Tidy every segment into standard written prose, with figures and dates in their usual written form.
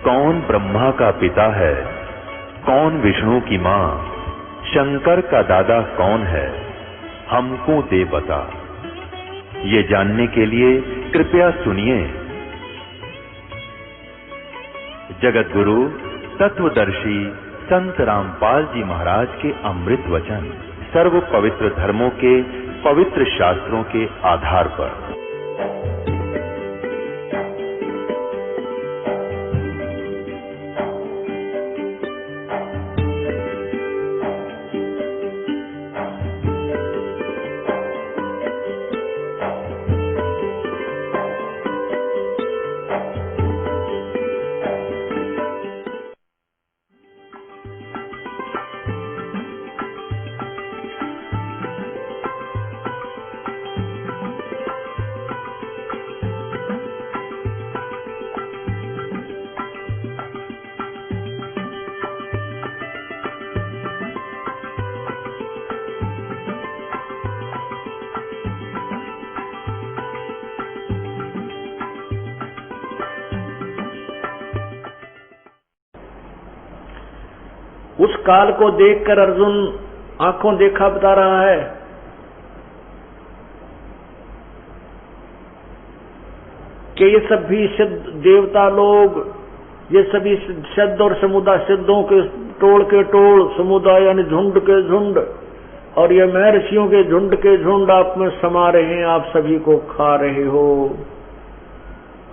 कौन ब्रह्मा का पिता है, कौन विष्णु की मां, शंकर का दादा कौन है, हमको दे बता। ये जानने के लिए कृपया सुनिए। जगत गुरु तत्वदर्शी संत रामपाल जी महाराज के अमृत वचन सर्व पवित्र धर्मों के पवित्र शास्त्रों के आधार पर। उस काल को देखकर अर्जुन आंखों देखा बता रहा है कि ये सभी सिद्ध देवता लोग, ये सभी सिद्ध और समुदाय, सिद्धों के टोल समुदाय यानी झुंड के झुंड, और ये महर्षियों के झुंड के झुंड आप में समा रहे हैं, आप सभी को खा रहे हो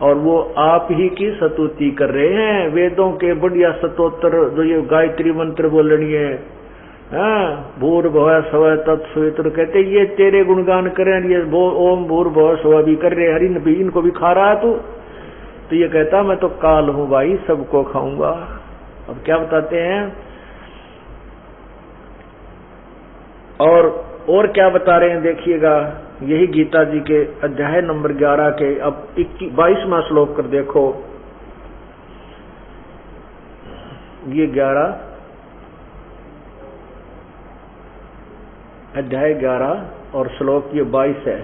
और वो आप ही की स्तुति कर रहे हैं। वेदों के बढ़िया स्तोत्र जो ये गायत्री मंत्र बोलनी है, भूर्भुवः स्वः तत्सवितुर्, कहते ये तेरे गुणगान करें, ये ओम भूर्भुवः स्वः भी कर रहे, हरि भी इनको भी खा रहा तू। तो ये कहता मैं तो काल हूं भाई, सबको खाऊंगा। अब क्या बताते हैं और क्या बता रहे हैं देखिएगा। यही गीता जी के अध्याय नंबर 11 के अब 22वां श्लोक कर देखो। ये 11 अध्याय 11 और श्लोक ये 22 है,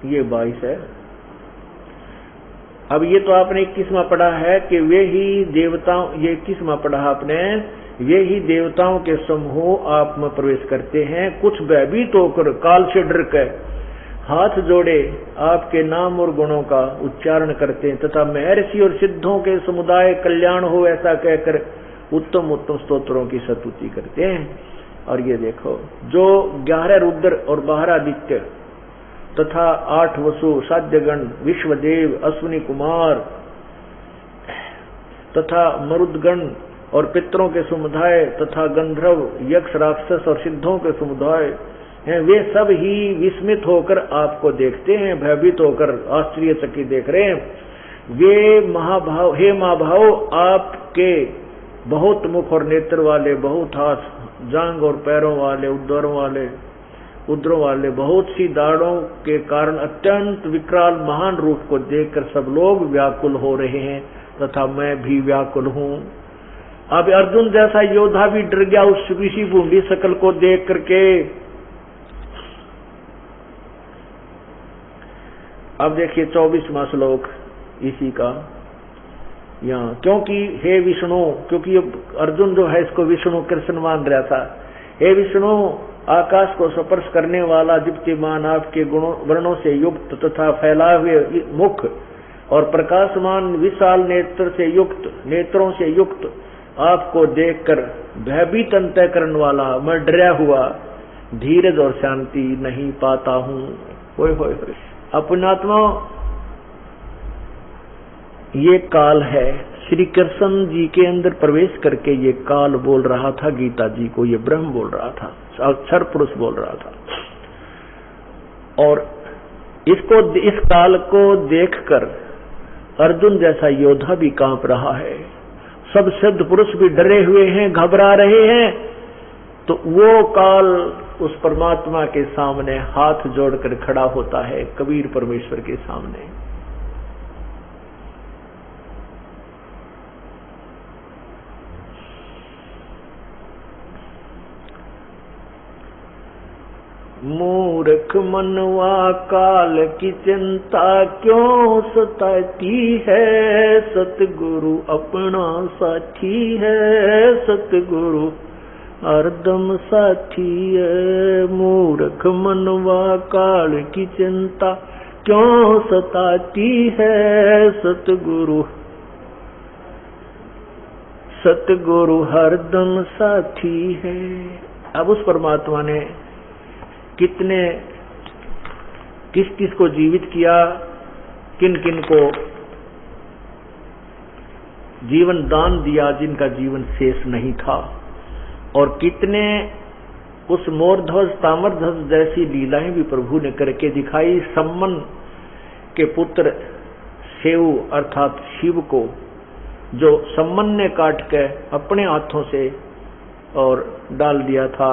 ये 22 है। अब ये तो आपने 21वां पढ़ा है कि वे ही देवताओं, ये 21वां पढ़ा आपने, वे ही देवताओं के समूह आप में प्रवेश करते हैं, कुछ भयभीत होकर काल से डर कर हाथ जोड़े आपके नाम और गुणों का उच्चारण करते हैं, तथा महर्षि और सिद्धों के समुदाय कल्याण हो ऐसा कहकर उत्तम उत्तम स्तोत्रों की स्तुति करते हैं। और ये देखो जो 11 रुद्र और 12 आदित्य तथा 8 वसु, साध्यगण, विश्वदेव, अश्विनी कुमार तथा मरुदगण और पितरों के समुदाय तथा गंधर्व, यक्ष, राक्षस और सिद्धों के समुदाय हैं, वे सब ही विस्मित होकर आपको देखते हैं, भयभीत होकर आश्चर्यचकित देख रहे हैं। वे महाभाव, हे महाभाव, आपके बहुत मुख और नेत्र वाले, बहुत हाथ, जांग और पैरों वाले, उदरों वाले, बहुत सी दाढ़ों के कारण अत्यंत विकराल महान रूप को देखकर सब लोग व्याकुल हो रहे हैं तथा मैं भी व्याकुल हूं। अब अर्जुन जैसा योद्धा भी डर गया उस ऋषि भूमि शकल को देख करके। अब देखिए 24वां श्लोक इसी का यहाँ, क्योंकि हे विष्णु, क्योंकि अर्जुन जो है इसको विष्णु कृष्ण मान रहा था। हे विष्णु, आकाश को स्पर्श करने वाला दीप्तिमान, आपके गुणों वर्णों से युक्त तथा फैलाए हुए मुख और प्रकाशमान विशाल नेत्रों से युक्त आपको देखकर भयभीत अंतःकरण वाला मैं डरा हुआ धीरज और शांति नहीं पाता हूं। होय होय होय। अपनात्मा ये काल है, श्री कृष्ण जी के अंदर प्रवेश करके ये काल बोल रहा था गीता जी को, ये ब्रह्म बोल रहा था, अक्षर पुरुष बोल रहा था। और इस काल को देखकर अर्जुन जैसा योद्धा भी कांप रहा है, सब सिद्ध पुरुष भी डरे हुए हैं, घबरा रहे हैं। तो वो काल उस परमात्मा के सामने हाथ जोड़कर खड़ा होता है, कबीर परमेश्वर के सामने। मूर्ख मनवा काल की चिंता क्यों सताती है, सतगुरु अपना साथी है, सतगुरु हरदम साथी है। मूर्ख मनवा काल की चिंता क्यों सताती है, सतगुरु सतगुरु हरदम साथी है। अब उस परमात्मा ने कितने किस किस को जीवित किया, किन किन को जीवन दान दिया जिनका जीवन शेष नहीं था, और कितने उस मोरध्वज ताम्रध्वज जैसी लीलाएं भी प्रभु ने करके दिखाई। सम्मन के पुत्र शेव अर्थात शिव को जो सम्मन ने काट के अपने हाथों से और डाल दिया था,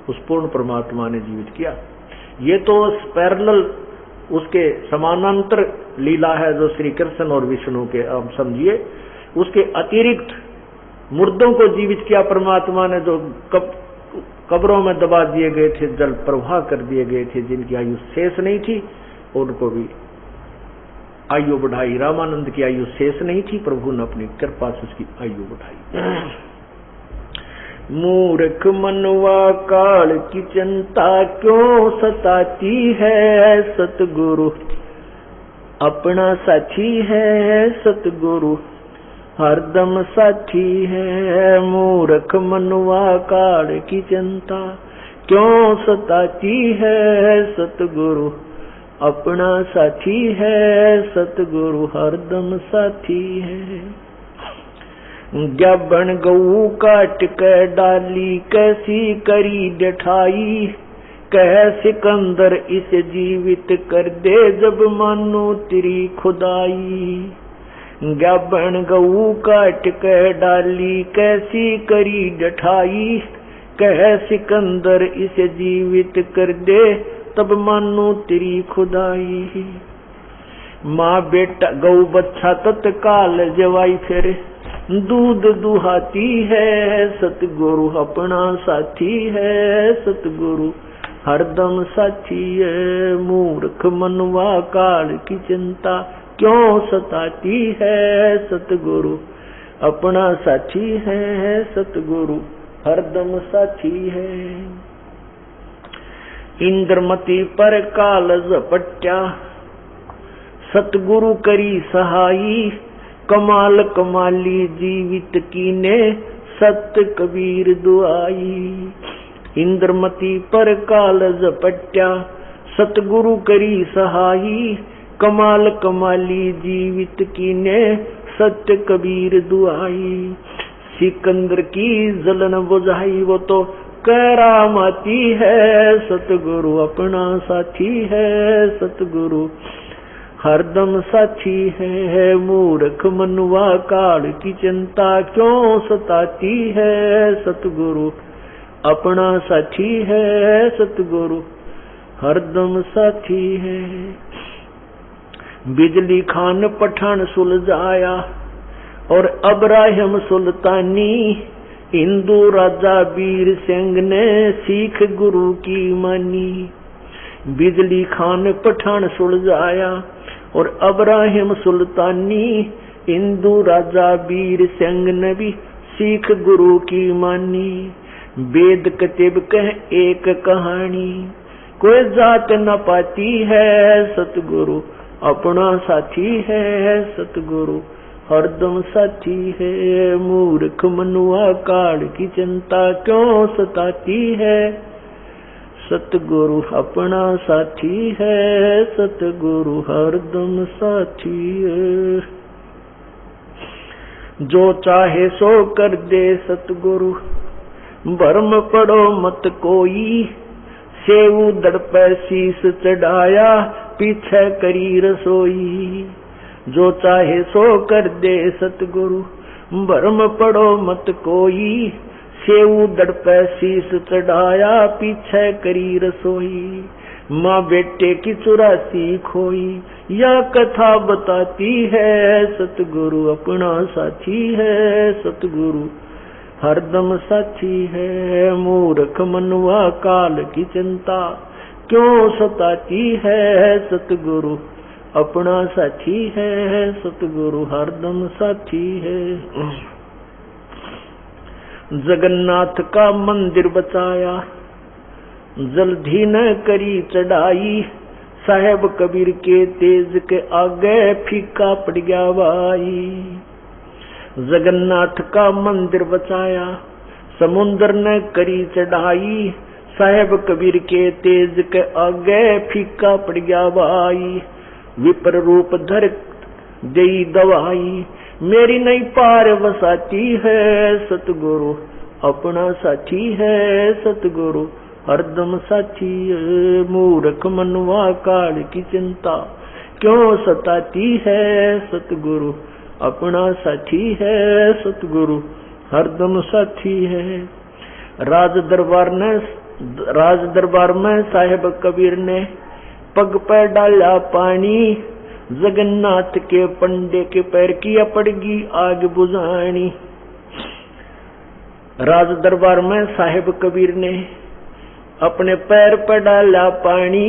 उस पूर्ण परमात्मा ने जीवित किया। ये तो पैरेलल उसके समानांतर लीला है जो श्री कृष्ण और विष्णु के, आप समझिए। उसके अतिरिक्त मुर्दों को जीवित किया परमात्मा ने, जो कब्रों में दबा दिए गए थे, जल प्रवाह कर दिए गए थे, जिनकी आयु शेष नहीं थी, उनको भी आयु बढ़ाई। रामानंद की आयु शेष नहीं थी, प्रभु ने अपनी कृपा से उसकी आयु बढ़ाई। मूर्ख मनवा काल की चिंता क्यों सताती है, सतगुरु अपना साथी है, सतगुरु हरदम साथी है। मूर्ख मनवा काल की चिंता क्यों सताती है, सतगुरु अपना साथी है, सतगुरु हरदम साथी है। गबन गऊ काट के डाली कैसी करी डठाई, कह सिकंदर इसे जीवित कर दे जब मानो तेरी खुदाई। गबन गऊ काट के डाली कैसी करी डठाई, कह सिकंदर इसे जीवित कर दे तब मानो तेरी खुदाई। माँ बेटा गौ बच्चा तत्काल जवाई फिर दूध दुहाती है, सतगुरु अपना साथी है, सतगुरु हरदम साथी है। मूर्ख मनवा काल की चिंता क्यों सताती है, सतगुरु अपना साथी है, सतगुरु हरदम साथी है। इंद्रमती पर काल झपट्या सतगुरु करी सहाई, कमाल कमाली जीवित कीने सत्य कबीर दुआई। इंद्रमती पर काल झपट्या सतगुरु करी सहाई, कमाल कमाली जीवित कीने सत्य कबीर दुआई। सिकंदर की जलन बुझाई वो तो करामाती है, सतगुरु अपना साथी है, सतगुरु हरदम साथी है। मूर्ख मनवा काल की चिंता क्यों सताती है, सतगुरु अपना साथी है, सतगुरु हरदम साथी है। बिजली खान पठान सुलझाया और अब्राहिम सुल्तानी, हिंदू राजा वीर सिंह ने सीख गुरु की मानी। बिजली खान पठान सुलझाया और अब्राहिम सुल्तानी, हिंदू राजा वीर सिंह ने भी सीख गुरु की मानी। वेद कतिब कह एक कहानी, कोई जात न पाती है, सतगुरु अपना साथी है, सतगुरु हरदम साथी है। मूर्ख मनुआ काल की चिंता क्यों सताती है, सतगुरु अपना साथी है, सतगुरु हरदम साथी है। जो चाहे सो कर दे सतगुरु, भरम पड़ो मत कोई। सेऊ दड़ पर शीस चढ़ाया, पीछे करी रसोई। जो चाहे सो कर दे सतगुरु, भरम पड़ो मत कोई। सेऊ दड़ पर शीस चढ़ाया, पीछे करी रसोई। माँ बेटे की 84 खोई, या कथा बताती है, सतगुरु अपना साथी है, सतगुरु हरदम साथी है। मूर्ख मनुआ काल की चिंता क्यों सताती है सतगुरु अपना साथी है, सतगुरु हरदम साथी है। जगन्नाथ का मंदिर बचाया जल्दी न करी चढ़ाई, साहेब कबीर के तेज के आगे फीका पड़ गया भाई। जगन्नाथ का मंदिर बचाया समुद्र ने करी चढ़ाई, साहेब कबीर के तेज के आगे फीका पड़ गया भाई। विपर रूप धर देई दवाई, मेरी नहीं पार बसाती है सतगुरु अपना साथी है, सतगुरु हरदम साथी है। मूर्ख मनवा काल की चिंता क्यों सताती है, सतगुरु अपना साथी है, सतगुरु हरदम साथी है। राज दरबार में साहेब कबीर ने पग पर डाला पानी, जगन्नाथ के पंडे के पैर की पड़गी आग बुझानी। राज दरबार में साहेब कबीर ने अपने पैर पर डाला पानी,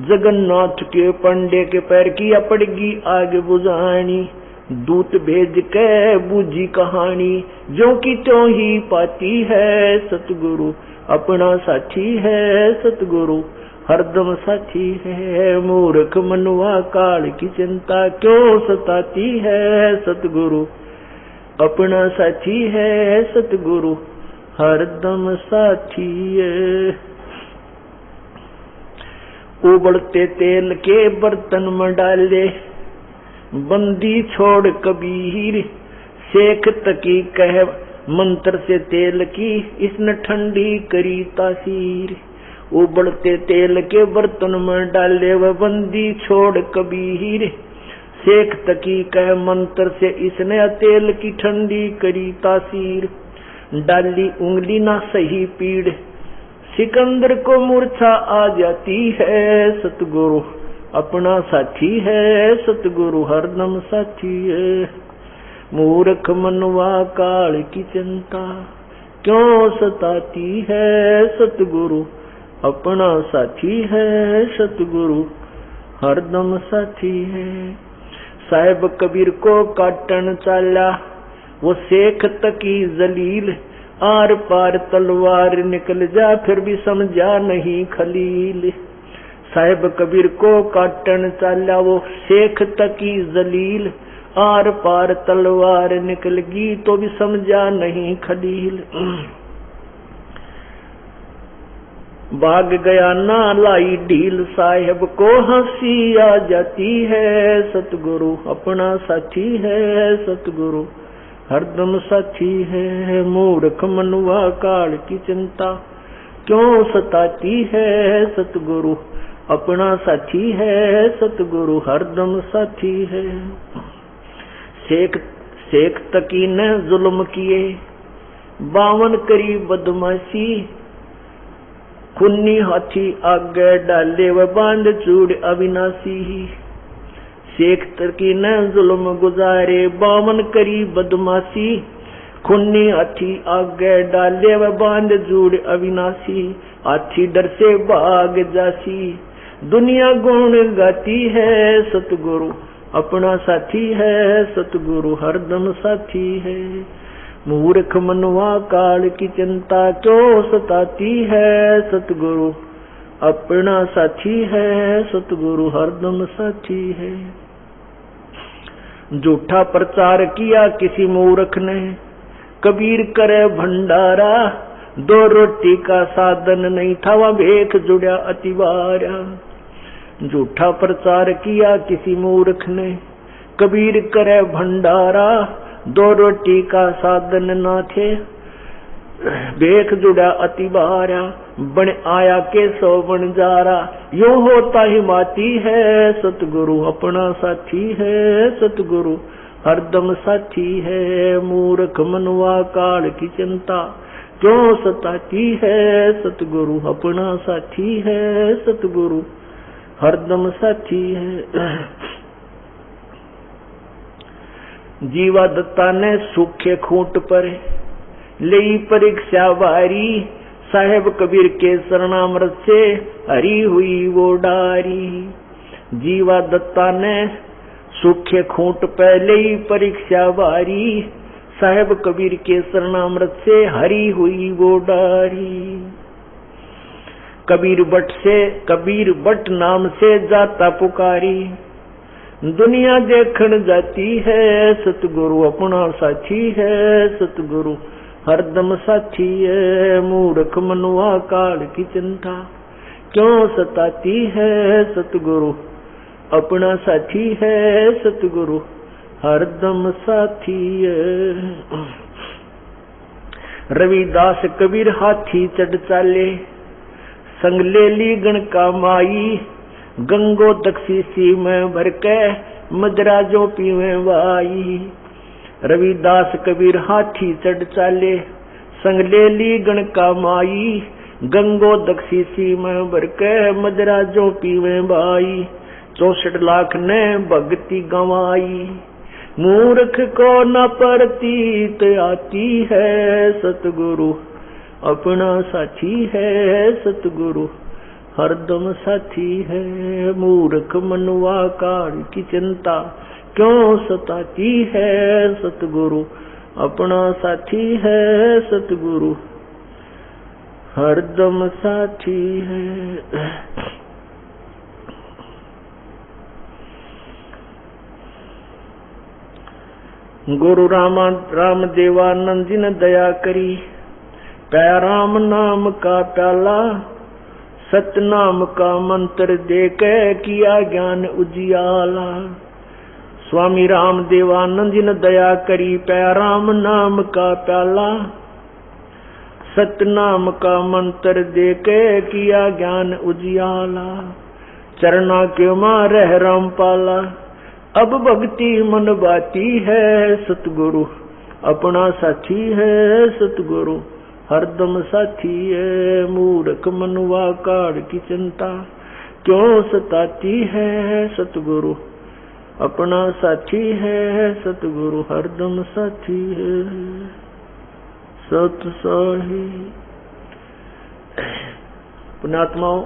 जगन्नाथ के पंडे के पैर की पड़गी आग बुझानी। दूत भेज के बूझी कहानी, जो की त्यों ही पाती है सतगुरु अपना साथी है, सतगुरु हरदम साथी है। मूर्ख मनवा काल की चिंता क्यों सताती है, सतगुरु अपना साथी है, सतगुरु हरदम साथी है। उबलते तेल के बर्तन में डाले बंदी छोड़ कबीर, शेख तकी कह मंत्र से तेल की इसने ठंडी करी तासीर। उबलते तेल के बर्तन में डाले वह बंदी छोड़ कबीर, शेख तकी कह मंत्र से इसने तेल की ठंडी करी तासीर। डाली उंगली ना सही पीड़, सिकंदर को मूर्छा आ जाती है, सतगुरु अपना साथी है, सतगुरु हरदम साथी है। मूर्ख मनवा काल की चिंता क्यों सताती है, सतगुरु अपना साथी है, सतगुरु हरदम साथी है। साहेब कबीर को काटन चाला वो शेख तकी जलील, आर पार तलवार निकल जा फिर भी समझा नहीं खलील। साहेब कबीर को काटन चाला वो शेख तकी जलील, आर पार तलवार निकल गई तो भी समझा नहीं खलील। भाग गया ना लाई ढील, साहेब को हंसी आ जाती है, सतगुरु अपना साथी है, सतगुरु हरदम साथी है। मूर्ख मनवा काल की चिंता क्यों सताती है, सतगुरु अपना साथी है, सतगुरु हरदम साथी है। शेख तकी ने जुल्म किए 52 करी बदमाशी, खुन्नी हाथी आगे डाले व बांध चूड़ अविनाशी। शेख तकी ने जुल्म गुजारे 52 करी बदमाशी, खुन्नी हाथी आगे डाले व बांध चूड़ अविनाशी। हाथी डर से भाग जासी, दुनिया गुण गाती है, सतगुरु अपना साथी है, सतगुरु हरदम साथी है। मूर्ख मनवा काल की चिंता क्यों सताती है, सतगुरु अपना साथी है, सतगुरु हरदम साथी है। झूठा प्रचार किया किसी मूर्ख ने, कबीर करे भंडारा, 2 रोटी का साधन नहीं था वह भेख जुड़ा अतिवारा। झूठा प्रचार किया किसी मूर्ख ने, कबीर करे भंडारा, 2 रोटी का साधन न थे भेख जुड़ा अतिवारा। बन आया के 100 बन जारा, यो होता ही माती है, सतगुरु अपना साथी है, सतगुरु हरदम साथी है। मूर्ख मनवा काल की चिंता क्यों सताती है, सतगुरु अपना साथी है, सतगुरु हरदम साथी है। जीवा दत्ता ने सूखे खूंट पर ले परीक्षा वारी, साहेब कबीर के शरणामृत से हरी हुई वो डारी। जीवा दत्ता ने सूखे खूंट पहले ही परीक्षा बारी। साहेब कबीर के शरणामृत से हरी हुई वो डारी। कबीर बट नाम से जाता पुकारी। दुनिया देखण जाती है सतगुरु अपना साथी है। सतगुरु हरदम साथी है। मूर्ख मनुआ काल की चिंता क्यों सताती है। सतगुरु अपना साथी है। सतगुरु हरदम साथी है। रविदास कबीर हाथी चढ़ चाले। संग ले ली गण का माई। गंगो दक्षिसी में भर के मदरा जो पीवे वाई। रविदास कबीर हाथी चढ़ चाले। संग ले ली गण का माई। गंगो दक्षिसी में भर के मदरा जो पीवे भाई। 64 लाख ने भक्ति गंवाई। मूर्ख को न प्रतीत आती है। सतगुरु अपना साथी है। सतगुरु हरदम साथी है। मूर्ख मनुआ काल की चिंता क्यों सताती है। सतगुरु अपना साथी है। सतगुरु हरदम साथी है। गुरु राम देवानंद जी ने दया करी। प्या राम नाम का प्याला। सतनाम का मंत्र दे के किया ज्ञान उजियाला। स्वामी राम देवानंद जी ने दया करी। प्या राम नाम का प्याला। सतनाम का मंत्र दे के किया ज्ञान उजियाला। चरना के मां रह राम पाला। अब भक्ति मन बाती है। सतगुरु अपना साथी है। सतगुरु हरदम साथी है। मूर्ख मनुआ काल की चिंता क्यों सताती है। सतगुरु अपना साथी है। सतगुरु हरदम साथी है। सत साही पुण्यात्माओं,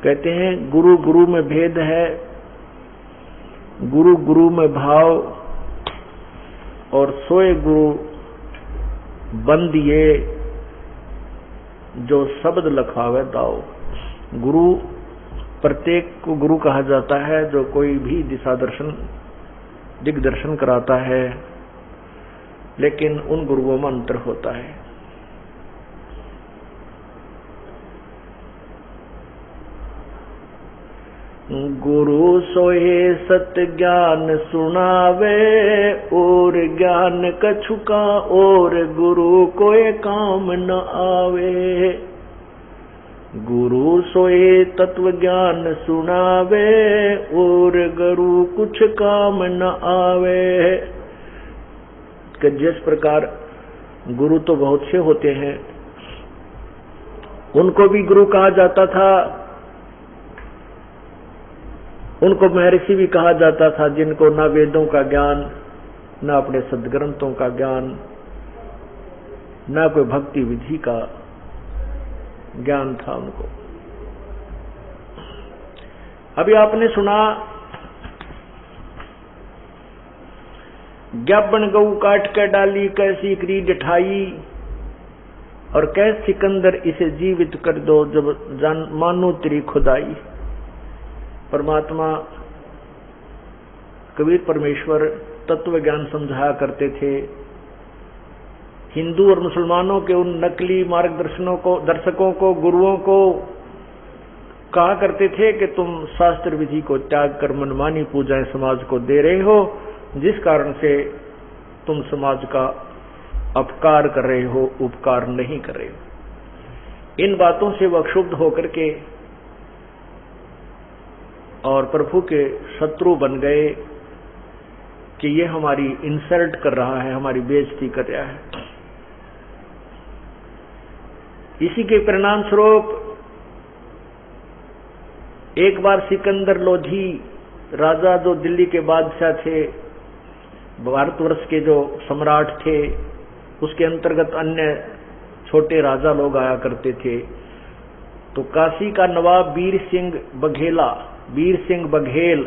कहते हैं गुरु गुरु में भेद है। गुरु गुरु में भाव और सोए गुरु बंदिए जो शब्द लखावे दाओ। गुरु प्रत्येक को गुरु कहा जाता है जो कोई भी दिशा दर्शन दिग्दर्शन कराता है, लेकिन उन गुरुओं में अंतर होता है। गुरु सोहे सत ज्ञान सुनावे और ज्ञान कछुका और गुरु कोई काम न आवे। गुरु सोहे तत्व ज्ञान सुनावे और गुरु कुछ काम न आवे। कि जिस प्रकार गुरु तो बहुत से होते हैं, उनको भी गुरु कहा जाता था, उनको महर्षि भी कहा जाता था, जिनको ना वेदों का ज्ञान, ना अपने सदग्रंथों का ज्ञान, ना कोई भक्ति विधि का ज्ञान था उनको। अभी आपने सुना ज्ञापन गऊ काट के डाली कैसी क्रीड ठाई और कैसे सिकंदर इसे जीवित कर दो जब जान मानो तेरी खुदाई। परमात्मा कबीर परमेश्वर तत्व ज्ञान समझाया करते थे। हिंदू और मुसलमानों के उन नकली दर्शकों को गुरुओं को कहा करते थे कि तुम शास्त्र विधि को त्याग कर मनमानी पूजाएं समाज को दे रहे हो, जिस कारण से तुम समाज का अपकार कर रहे हो, उपकार नहीं कर रहे हो। इन बातों से वह क्षुब्ध होकर के और प्रभु के शत्रु बन गए कि ये हमारी इंसल्ट कर रहा है, हमारी बेइज्जती कर रहा है। इसी के परिणाम स्वरूप एक बार सिकंदर लोधी राजा जो दिल्ली के बादशाह थे, भारतवर्ष के जो सम्राट थे उसके अंतर्गत अन्य छोटे राजा लोग आया करते थे। तो काशी का नवाब वीर सिंह बघेल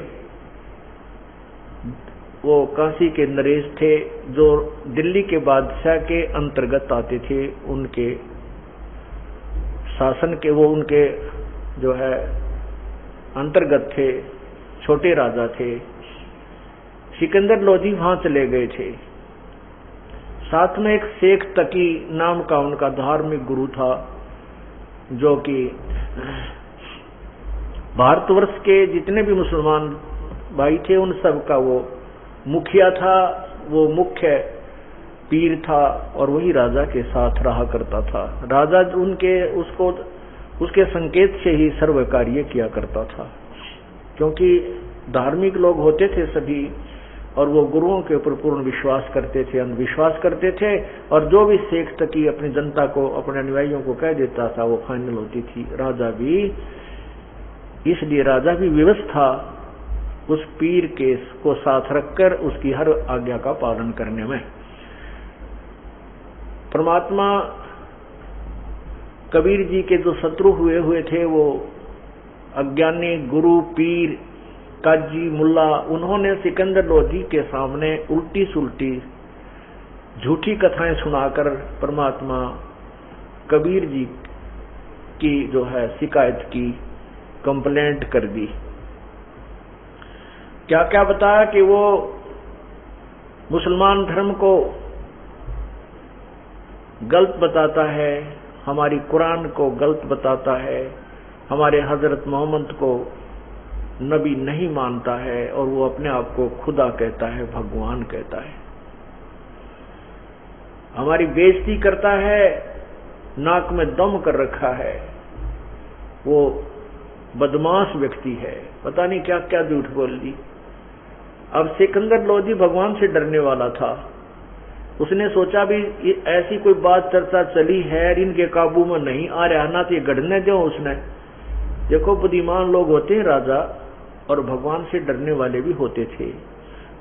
वो काशी के नरेश थे, जो दिल्ली के बादशाह के अंतर्गत आते थे। उनके शासन के वो उनके जो है अंतर्गत थे, छोटे राजा थे। सिकंदर लोधी वहां चले गए थे। साथ में एक शेख तकी नाम का उनका धार्मिक गुरु था, जो कि भारतवर्ष के जितने भी मुसलमान भाई थे उन सब का वो मुखिया था, वो मुख्य पीर था और वही राजा के साथ रहा करता था। राजा उसके संकेत से ही सर्व कार्य किया करता था, क्योंकि धार्मिक लोग होते थे सभी और वो गुरुओं के ऊपर पूर्ण विश्वास करते थे, अंधविश्वास करते थे। और जो भी शेख तकी अपनी जनता को, अपने अनुयायियों को कह देता था वो फाइनल होती थी। राजा भी, इसलिए राजा भी विवश था उस पीर के को साथ रखकर उसकी हर आज्ञा का पालन करने में। परमात्मा कबीर जी के जो शत्रु हुए थे, वो अज्ञानी गुरु, पीर, काजी, मुल्ला, उन्होंने सिकंदर लोधी के सामने उल्टी सुल्टी झूठी कथाएं सुनाकर परमात्मा कबीर जी की जो है शिकायत की, कंप्लेंट कर दी। क्या क्या बताया कि वो मुसलमान धर्म को गलत बताता है, हमारी कुरान को गलत बताता है, हमारे हजरत मोहम्मद को नबी नहीं मानता है और वो अपने आप को खुदा कहता है, भगवान कहता है, हमारी बेइज्जती करता है, नाक में दम कर रखा है। वो बदमाश व्यक्ति है, पता नहीं क्या क्या झूठ बोल दी। अब सिकंदर लोधी भगवान से डरने वाला था। उसने सोचा भी ऐसी कोई बात चर्चा चली है, इनके काबू में नहीं आ रहा, ना तो ये गढ़ने दो। उसने देखो बुद्धिमान लोग होते हैं राजा, और भगवान से डरने वाले भी होते थे।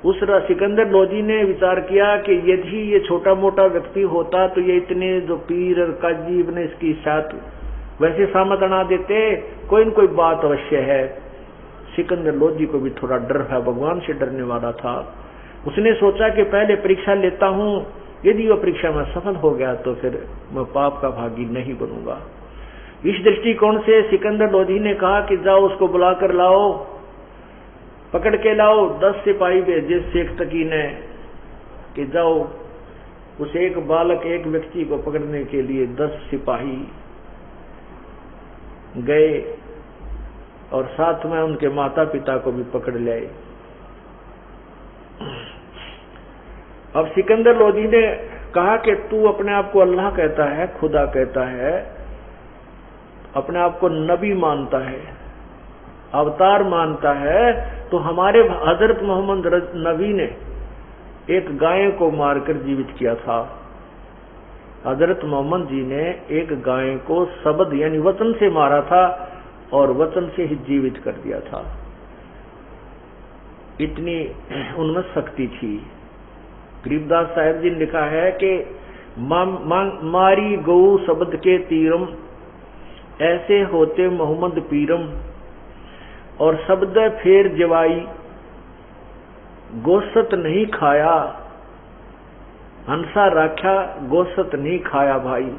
उस सिकंदर लोधी ने विचार किया कि यदि ये छोटा मोटा व्यक्ति होता तो ये इतने जो पीर और काजी ने इसकी साथ वैसे सामत अड़ा देते, कोई न कोई बात अवश्य है। सिकंदर लोधी को भी थोड़ा डर है, भगवान से डरने वाला था। उसने सोचा कि पहले परीक्षा लेता हूं, यदि वह परीक्षा में सफल हो गया तो फिर मैं पाप का भागी नहीं बनूंगा। इस दृष्टिकोण से सिकंदर लोधी ने कहा कि जाओ उसको बुलाकर लाओ, पकड़ के लाओ। 10 सिपाही भेजे शेख तकी ने कि जाओ उस एक बालक, एक व्यक्ति को पकड़ने के लिए 10 सिपाही गए और साथ में उनके माता पिता को भी पकड़ लाए। अब सिकंदर लोधी ने कहा कि तू अपने आप को अल्लाह कहता है, खुदा कहता है, अपने आप को नबी मानता है, अवतार मानता है, तो हमारे हजरत मोहम्मद नबी ने एक गाय को मारकर जीवित किया था। हजरत मोहम्मद जी ने एक गाय को शब्द यानी वचन से मारा था और वचन से ही जीवित कर दिया था। इतनी उनमें शक्ति थी। गरीबदास साहब जी ने लिखा है कि मारी गौ शब्द के तीरम, ऐसे होते मोहम्मद पीरम, और शब्द फेर जवाई, गोश्त नहीं खाया, हंसा राख्या गोश्त नहीं खाया भाई।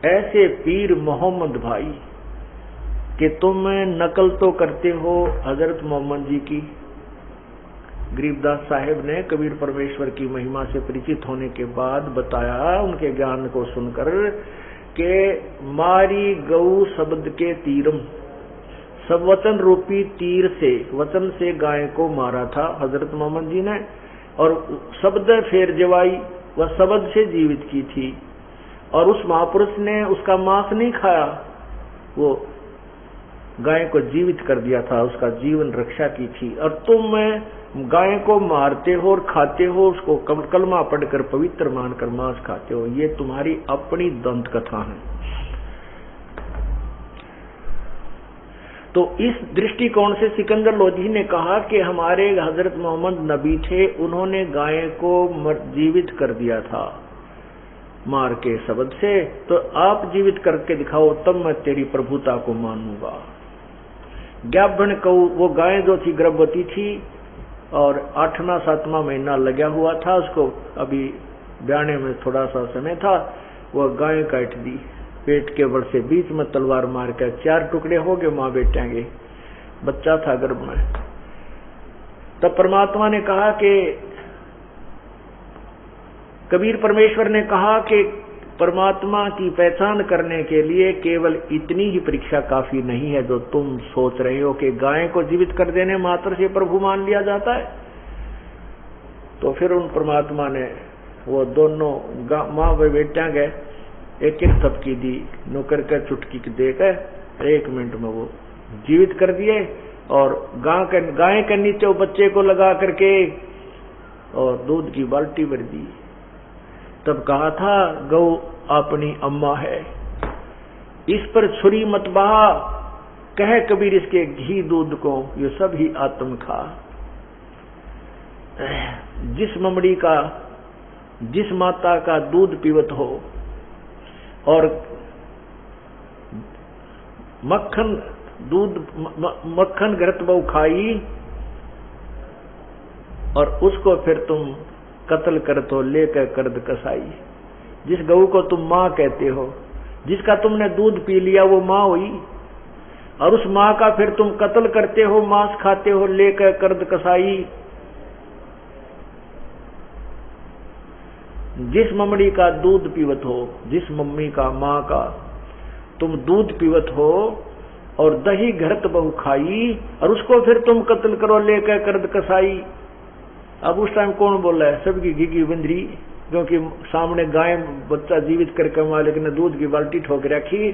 ऐसे पीर मोहम्मद भाई कि तुम नकल तो करते हो हजरत मोहम्मद जी की। गरीबदास साहेब ने कबीर परमेश्वर की महिमा से परिचित होने के बाद बताया, उनके ज्ञान को सुनकर, कि मारी गौ शब्द के तीरम, सब वचन रूपी तीर से, वचन से गाय को मारा था हजरत मोहम्मद जी ने, और शब्द फेर जवाई, वह शब्द से जीवित की थी। और उस महापुरुष ने उसका मांस नहीं खाया, वो गाय को जीवित कर दिया था, उसका जीवन रक्षा की थी। और तुम गाय को मारते हो और खाते हो, उसको कलमा पढ़कर पवित्र मानकर मांस खाते हो। ये तुम्हारी अपनी दंत कथा है। तो इस दृष्टिकोण से सिकंदर लोधी ने कहा कि हमारे हजरत मोहम्मद नबी थे, उन्होंने गाय को जीवित कर दिया था मार के शब्द से, तो आप जीवित करके दिखाओ तब मैं तेरी प्रभुता को मानूंगा। ज्ञापन को वो गाय जो थी गर्भवती थी और 8वां 7वां महीना लगा हुआ था, उसको अभी ब्याने में थोड़ा सा समय था, वह गाय काट दी पेट के बल से, बीच में तलवार मार कर 4 टुकड़े हो गए, माँ बेटियां के, बच्चा था गर्भ में। तब परमात्मा ने कहा कि कबीर परमेश्वर ने कहा कि परमात्मा की पहचान करने के लिए केवल इतनी ही परीक्षा काफी नहीं है जो तुम सोच रहे हो कि गाय को जीवित कर देने मात्र से प्रभु मान लिया जाता है। तो फिर उन परमात्मा ने वो दोनों माँ व बेटियां गए, एक एक थपकी दी, नौकर का चुटकी देकर 1 मिनट में वो जीवित कर दिए और गाय के नीचे वो बच्चे को लगा करके और दूध की बाल्टी भर दी। तब कहा था गौ अपनी अम्मा है, इस पर छुरी मत बहा, कह कबीर इसके घी दूध को ये सब ही आत्म खा। जिस ममड़ी का, जिस माता का दूध पीवत हो और मक्खन दूध मक्खन घृत बहु खाई और उसको फिर तुम कत्ल कर तो लेकर कर्द कसाई। जिस गऊ को तुम माँ कहते हो, जिसका तुमने दूध पी लिया वो माँ हुई, और उस माँ का फिर तुम कत्ल करते हो, मांस खाते हो, लेकर कर्द कसाई। जिस ममड़ी का दूध पीवत हो, जिस मम्मी का, माँ का तुम दूध पीवत हो और दही घरत बहु खाई और उसको फिर तुम कत्ल करो लेकर कर्द कसाई। अब उस टाइम कौन बोल रहा है? सबकी घीगी बंदरी, क्योंकि सामने गाय बच्चा जीवित करके मालिक ने दूध की बाल्टी ठोक रखी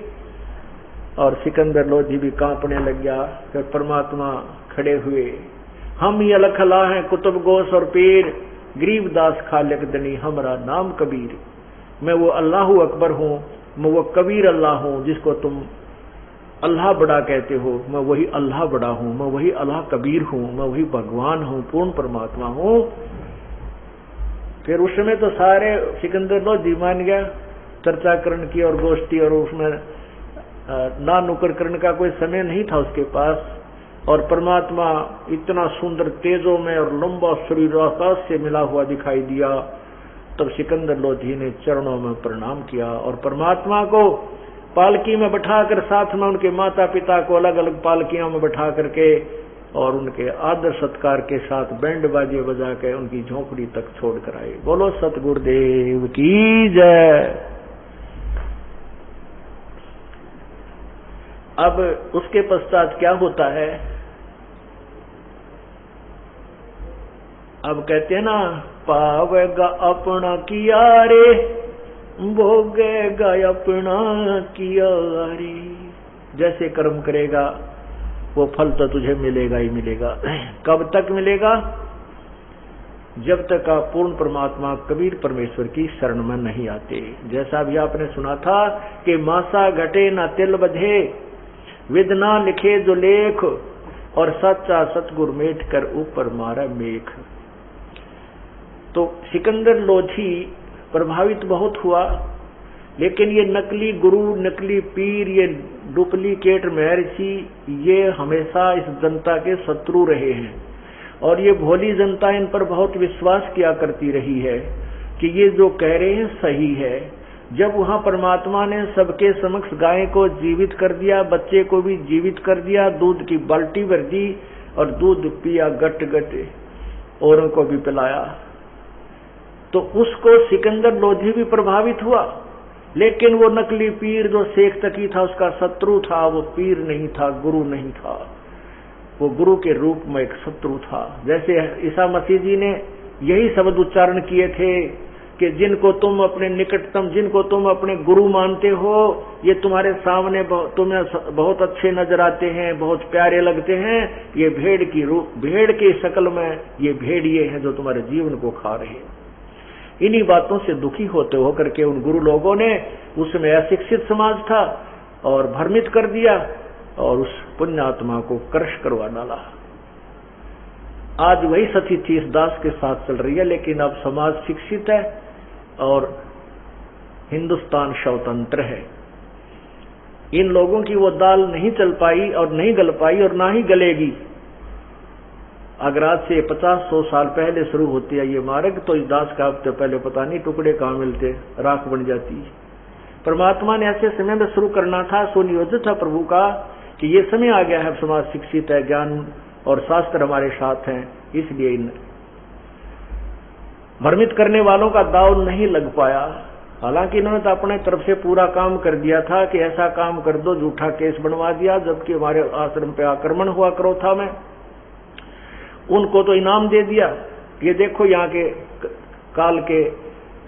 और सिकंदर लोधी भी कांपने लग गया। फिर परमात्मा खड़े हुए, हम ये लखला हैं कुतुब गोस और पीर, गरीबदास खालिक दनी हमारा नाम कबीर। मैं वो अल्लाह अकबर हूँ, मैं वो कबीर अल्लाह हूँ जिसको तुम अल्लाह बड़ा कहते हो, मैं वही अल्लाह बड़ा हूँ, मैं वही अल्लाह कबीर हूँ, मैं वही भगवान हूँ, पूर्ण परमात्मा हूँ। फिर उस समय तो सारे सिकंदर लोधी मान गया, चर्चा करण की और गोष्ठी, और उसमें ना नुकर करण का कोई समय नहीं था उसके पास। और परमात्मा इतना सुंदर तेजों में और लंबा शरीर आकाश से मिला हुआ दिखाई दिया। तब सिकंदर लोधी ने चरणों में प्रणाम किया और परमात्मा को पालकी में बैठाकर, साथ में उनके माता पिता को अलग अलग पालकियों में बैठा करके और उनके आदर सत्कार के साथ बैंड बाजे बजा के उनकी झोंपड़ी तक छोड़ कर आए। बोलो सतगुरुदेव की जय। अब उसके पश्चात क्या होता है? अब कहते हैं ना, पावेगा अपना किया रे, भोगेगा अपना किया रे। जैसे कर्म करेगा वो फल तो तुझे मिलेगा ही मिलेगा। कब तक मिलेगा? जब तक आप पूर्ण परमात्मा कबीर परमेश्वर की शरण में नहीं आते। जैसा भी आपने सुना था कि मासा घटे ना तिल बधे, विदना लिखे जो लेख, और सच्चा सतगुरु मेट कर ऊपर मारा मेघ। तो सिकंदर लोधी प्रभावित बहुत हुआ, लेकिन ये नकली गुरु, नकली पीर, ये डुप्लीकेट महर्षि, ये हमेशा इस जनता के शत्रु रहे हैं और ये भोली जनता इन पर बहुत विश्वास किया करती रही है कि ये जो कह रहे हैं सही है। जब वहां परमात्मा ने सबके समक्ष गाय को जीवित कर दिया, बच्चे को भी जीवित कर दिया, दूध की बाल्टी भर दी और दूध पिया गट गट, औरों को भी पिलाया, तो उसको सिकंदर लोधी भी प्रभावित हुआ। लेकिन वो नकली पीर जो शेख तकी था उसका शत्रु था, वो पीर नहीं था, गुरु नहीं था, वो गुरु के रूप में एक शत्रु था। जैसे ईसा मसीह जी ने यही शब्द उच्चारण किए थे कि जिनको तुम अपने निकटतम, जिनको तुम अपने गुरु मानते हो, ये तुम्हारे सामने तुम्हें बहुत अच्छे नजर आते हैं, बहुत प्यारे लगते हैं, ये भेड़ की रूप, भेड़ की शक्ल में ये भेड़िए हैं जो तुम्हारे जीवन को खा रहे हैं। इन्हीं बातों से दुखी होते होकर के उन गुरु लोगों ने, उसमें अशिक्षित समाज था और भ्रमित कर दिया और उस पुण्यात्मा को क्रश करवा डाला। आज वही स्थिति इस दास के साथ चल रही है, लेकिन अब समाज शिक्षित है और हिंदुस्तान स्वतंत्र है। इन लोगों की वो दाल नहीं चल पाई और नहीं गल पाई और ना ही गलेगी। अगर आज से 50-100 साल पहले शुरू होती है ये मार्ग, तो इस दास का हफ्ते पहले पता नहीं टुकड़े कहाँ मिलते, राख बन जाती। परमात्मा ने ऐसे समय में शुरू करना था, सुनियोजित था प्रभु का कि ये समय आ गया है, समाज शिक्षित है, ज्ञान और शास्त्र हमारे साथ हैं, इसलिए इन भ्रमित करने वालों का दाव नहीं लग पाया। हालांकि इन्होंने तो अपने तरफ से पूरा काम कर दिया था कि ऐसा काम कर दो, झूठा केस बनवा दिया, जबकि हमारे आश्रम पे आक्रमण हुआ क्रोथा में, उनको तो इनाम दे दिया। ये देखो यहाँ के काल के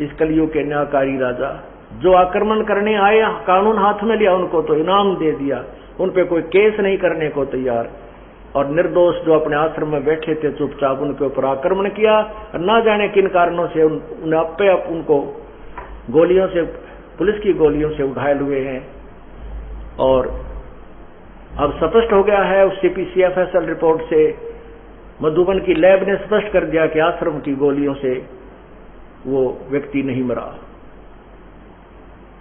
इस कलयुग के न्यायकारी राजा जो आक्रमण करने आए, कानून हाथ में लिया, उनको तो इनाम दे दिया, उन पे कोई केस नहीं करने को तैयार। और निर्दोष जो अपने आश्रम में बैठे थे चुपचाप उनके ऊपर आक्रमण किया, और ना जाने किन कारणों से उनको गोलियों से, पुलिस की गोलियों से घायल हुए हैं। और अब स्पष्ट हो गया है उस CPCFSL रिपोर्ट से, मधुबन की लैब ने स्पष्ट कर दिया कि आश्रम की गोलियों से वो व्यक्ति नहीं मरा,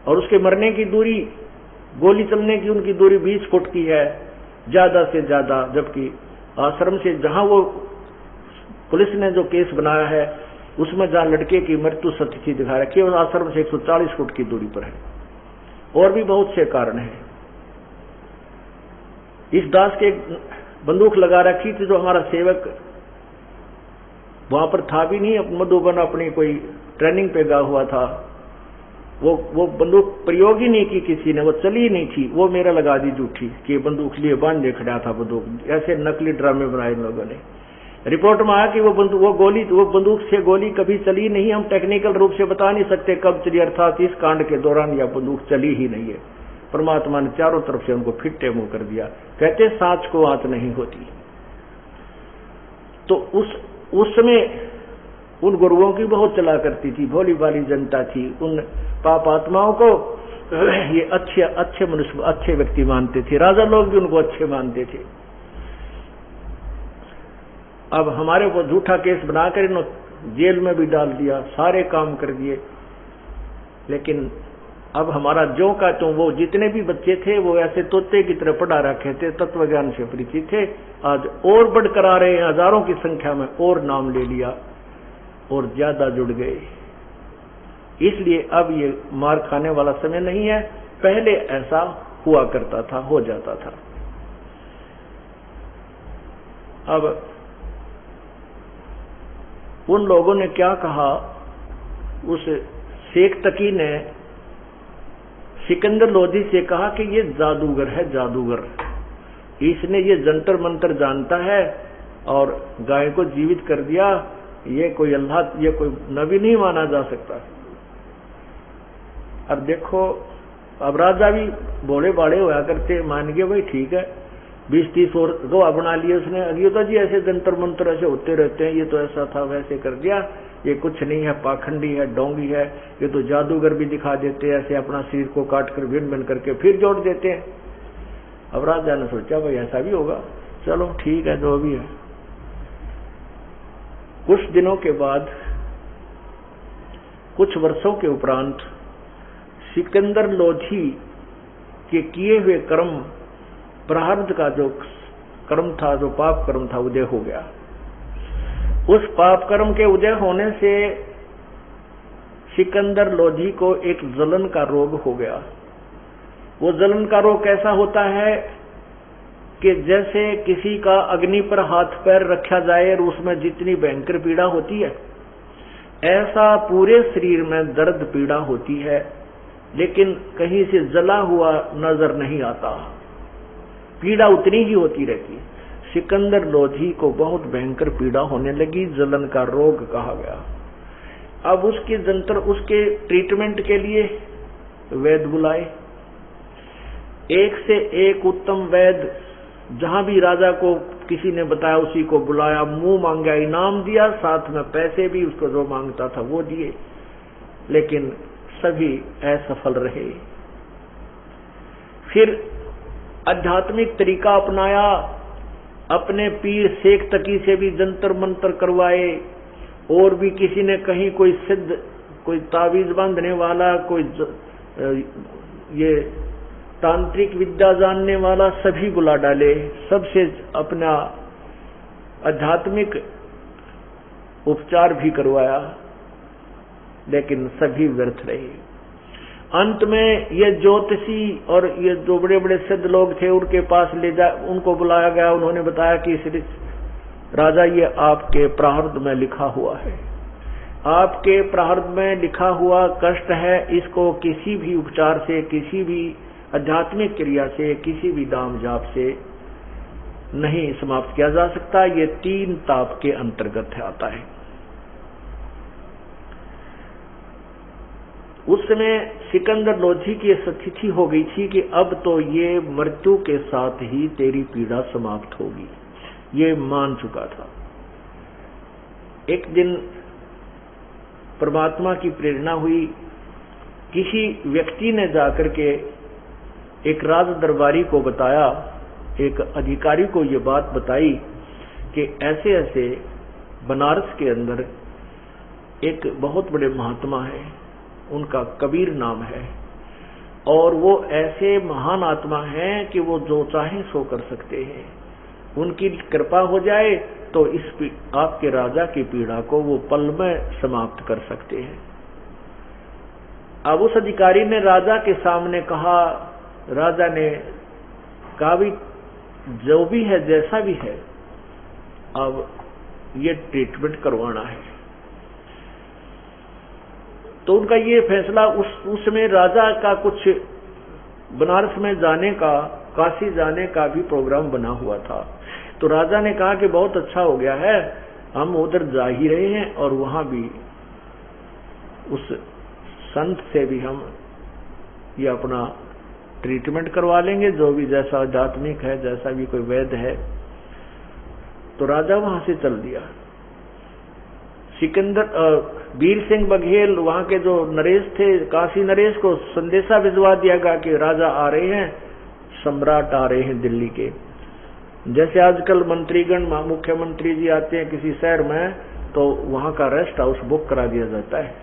और उसके मरने की दूरी, गोली चलने की उनकी दूरी 20 फुट की है ज्यादा से ज्यादा, जबकि आश्रम से जहां वो पुलिस ने जो केस बनाया है उसमें जहां लड़के की मृत्यु स्थिति दिखा रखी है, उस आश्रम से 140 फुट की दूरी पर है। और भी बहुत से कारण हैं। इस दास के बंदूक लगा रखी थी जो हमारा सेवक वहां पर था भी नहीं, मधुबन अपनी कोई ट्रेनिंग पे गया हुआ था, वो बंदूक प्रयोग ही नहीं की किसी ने, वो चली ही नहीं थी, वो मेरा लगा दी झूठी कि बंदूक लिए बांधे खड़ा था बंदूक। ऐसे नकली ड्रामे बनाए इन लोगों ने। रिपोर्ट में आया कि वो बंदूक से गोली कभी चली नहीं। हम टेक्निकल रूप से बता नहीं सकते कब चली, अर्थात इस कांड के दौरान यह बंदूक चली ही नहीं है। परमात्मा ने चारों तरफ से उनको फिट्टे मुंह कर दिया। कहते सांच को आंच नहीं होती। तो उस समय उन गुरुओं की बहुत चला करती थी, भोली भाली जनता थी। उन पाप आत्माओं को ये अच्छे मनुष्य, अच्छे व्यक्ति मानते थे। राजा लोग भी उनको अच्छे मानते थे। अब हमारे को झूठा केस बनाकर इन्होंने जेल में भी डाल दिया, सारे काम कर दिए। लेकिन अब हमारा ज्यों का त्यों, वो जितने भी बच्चे थे वो ऐसे तोते की तरह पढ़ा रखे थे, तत्व ज्ञान से परिचित थे। आज और बढ़कर आ रहे हैं, हजारों की संख्या में और नाम ले लिया और ज्यादा जुड़ गए। इसलिए अब ये मार खाने वाला समय नहीं है, पहले ऐसा हुआ करता था, हो जाता था। अब उन लोगों ने क्या कहा, उस शेख तकी ने सिकंदर लोधी से कहा कि ये जादूगर है, जादूगर, इसने ये जंतर मंतर जानता है और गाय को जीवित कर दिया। ये कोई अल्लाह, ये कोई नबी नहीं माना जा सकता। अब देखो, अब राजा भी भोले बाड़े होया करते, मान गए भाई ठीक है, 20-30 और गवाह बना लिए उसने। अगे तो जी ऐसे जंतर मंतर ऐसे होते रहते हैं, ये तो ऐसा था वैसे कर दिया, ये कुछ नहीं है, पाखंडी है, डोंगी है, ये तो जादूगर भी दिखा देते हैं, ऐसे अपना शरीर को काट कर भिन्न भिन्न करके फिर जोड़ देते हैं। अब राजा ने सोचा भाई ऐसा भी होगा, चलो ठीक है जो भी है। कुछ दिनों के बाद, कुछ वर्षों के उपरांत सिकंदर लोधी के किए हुए कर्म, प्रारब्ध का जो कर्म था, जो पाप कर्म था, उदय हो गया। उस पाप कर्म के उदय होने से सिकंदर लोधी को एक जलन का रोग हो गया। वो जलन का रोग कैसा होता है कि जैसे किसी का अग्नि पर हाथ पैर रखा जाए और उसमें जितनी भयंकर पीड़ा होती है, ऐसा पूरे शरीर में दर्द पीड़ा होती है, लेकिन कहीं से जला हुआ नजर नहीं आता, पीड़ा उतनी ही होती रहती है। सिकंदर लोधी को बहुत भयंकर पीड़ा होने लगी, जलन का रोग कहा गया। अब उसके ट्रीटमेंट के लिए वैद्य बुलाए, एक से एक उत्तम वैद्य, जहां भी राजा को किसी ने बताया उसी को बुलाया, मुंह मांगा इनाम दिया, साथ में पैसे भी उसको जो मांगता था वो दिए, लेकिन सभी असफल रहे। फिर आध्यात्मिक तरीका अपनाया, अपने पीर शेख तकी से भी जंतर मंतर करवाए, और भी किसी ने कहीं कोई सिद्ध, कोई तावीज बांधने वाला, कोई ये तांत्रिक विद्या जानने वाला, सभी बुला डाले, सबसे अपना आध्यात्मिक उपचार भी करवाया, लेकिन सभी व्यर्थ रहे। अंत में ये ज्योतिषी और ये जो बड़े बड़े सिद्ध लोग थे उनके पास उनको बुलाया गया। उन्होंने बताया कि राजा, ये आपके प्रारब्ध में लिखा हुआ है, आपके प्रारब्ध में लिखा हुआ कष्ट है, इसको किसी भी उपचार से, किसी भी आध्यात्मिक क्रिया से, किसी भी दाम जाप से नहीं समाप्त किया जा सकता। ये 3 ताप के अंतर्गत आता है। उस समय सिकंदर लोधी की स्थिति हो गई थी कि अब तो ये मृत्यु के साथ ही तेरी पीड़ा समाप्त होगी, ये मान चुका था। एक दिन परमात्मा की प्रेरणा हुई, किसी व्यक्ति ने जाकर के एक राज दरबारी को बताया, एक अधिकारी को ये बात बताई कि ऐसे ऐसे बनारस के अंदर एक बहुत बड़े महात्मा है, उनका कबीर नाम है, और वो ऐसे महान आत्मा हैं कि वो जो चाहे सो कर सकते हैं। उनकी कृपा हो जाए तो इस आपके राजा की पीड़ा को वो पल में समाप्त कर सकते हैं। अब उस अधिकारी ने राजा के सामने कहा, राजा ने कहा भी जो भी है, जैसा भी है, अब ये ट्रीटमेंट करवाना है। तो उनका ये फैसला, उस समय राजा का कुछ बनारस में जाने का, काशी जाने का भी प्रोग्राम बना हुआ था। तो राजा ने कहा कि बहुत अच्छा हो गया है, हम उधर जा ही रहे हैं और वहां भी उस संत से भी हम ये अपना ट्रीटमेंट करवा लेंगे, जो भी जैसा आध्यात्मिक है, जैसा भी कोई वैद्य है। तो राजा वहां से चल दिया। वीर सिंह बघेल, वहां के जो नरेश थे, काशी नरेश को संदेशा भिजवा दिया गया कि राजा आ रहे हैं, सम्राट आ रहे हैं दिल्ली के। जैसे आजकल मंत्रीगण, मुख्यमंत्री जी आते हैं किसी शहर में, तो वहां का रेस्ट हाउस बुक करा दिया जाता है।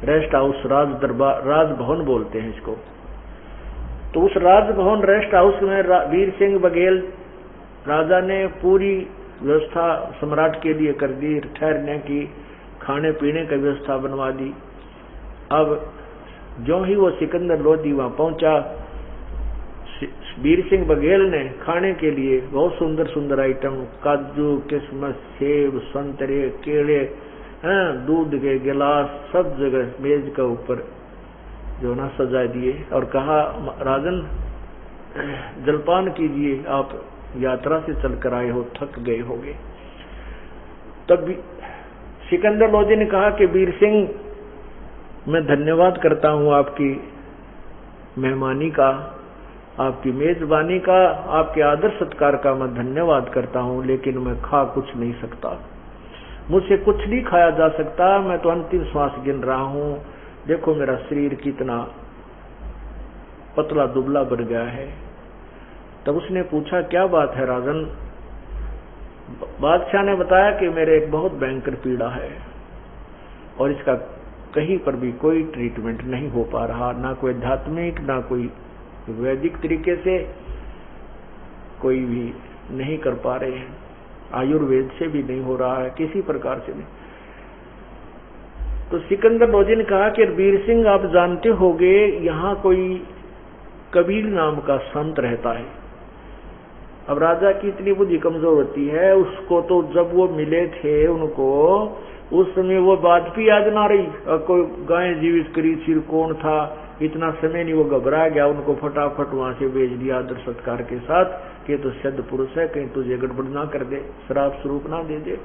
रेस्ट हाउस, राज दरबार, राजभवन बोलते हैं इसको। तो उस राजभवन रेस्ट हाउस में वीर सिंह बघेल राजा ने पूरी व्यवस्था सम्राट के लिए कर दी, ठहरने की, खाने पीने की व्यवस्था बनवा दी। अब जो ही वो सिकंदर लोधी वहां पहुंचा, वीर सिंह बघेल ने खाने के लिए बहुत सुंदर सुंदर आइटम, काजू, किशमिश, सेब, संतरे, केले, दूध के गिलास सब जगह मेज के ऊपर जो ना सजा दिए, और कहा, राजन जलपान कीजिए, आप यात्रा से चलकर आए हो, थक गए होंगे। तब सिकंदर लोधी ने कहा कि वीर सिंह, मैं धन्यवाद करता हूं आपकी मेहमानी का, आपकी मेजबानी का, आपके आदर सत्कार का मैं धन्यवाद करता हूं, लेकिन मैं खा कुछ नहीं सकता, मुझसे कुछ नहीं खाया जा सकता, मैं तो अंतिम श्वास गिन रहा हूं। देखो मेरा शरीर कितना पतला दुबला बढ़ गया है। तब उसने पूछा, क्या बात है राजन? बादशाह ने बताया कि मेरे एक बहुत भयंकर पीड़ा है और इसका कहीं पर भी कोई ट्रीटमेंट नहीं हो पा रहा, ना कोई आध्यात्मिक, ना कोई वैदिक तरीके से कोई भी नहीं कर पा रहे हैं, आयुर्वेद से भी नहीं हो रहा है, किसी प्रकार से नहीं। तो सिकंदर लोधी ने कहा कि वीर सिंह, आप जानते होंगे यहाँ कोई कबीर नाम का संत रहता है। अब राजा की इतनी बुद्धि कमजोर होती है, उसको तो जब वो मिले थे उनको, उस समय वो बात भी याद ना रही, कोई गाय जीवित करी, सिर कौन था, इतना समय नहीं, वो घबरा गया, उनको फटाफट वहां से भेज दिया आदर सत्कार के साथ कि तो सिद्ध पुरुष है, कहीं तुझे गड़बड़ ना कर दे, शराब स्वरूप ना दे दे।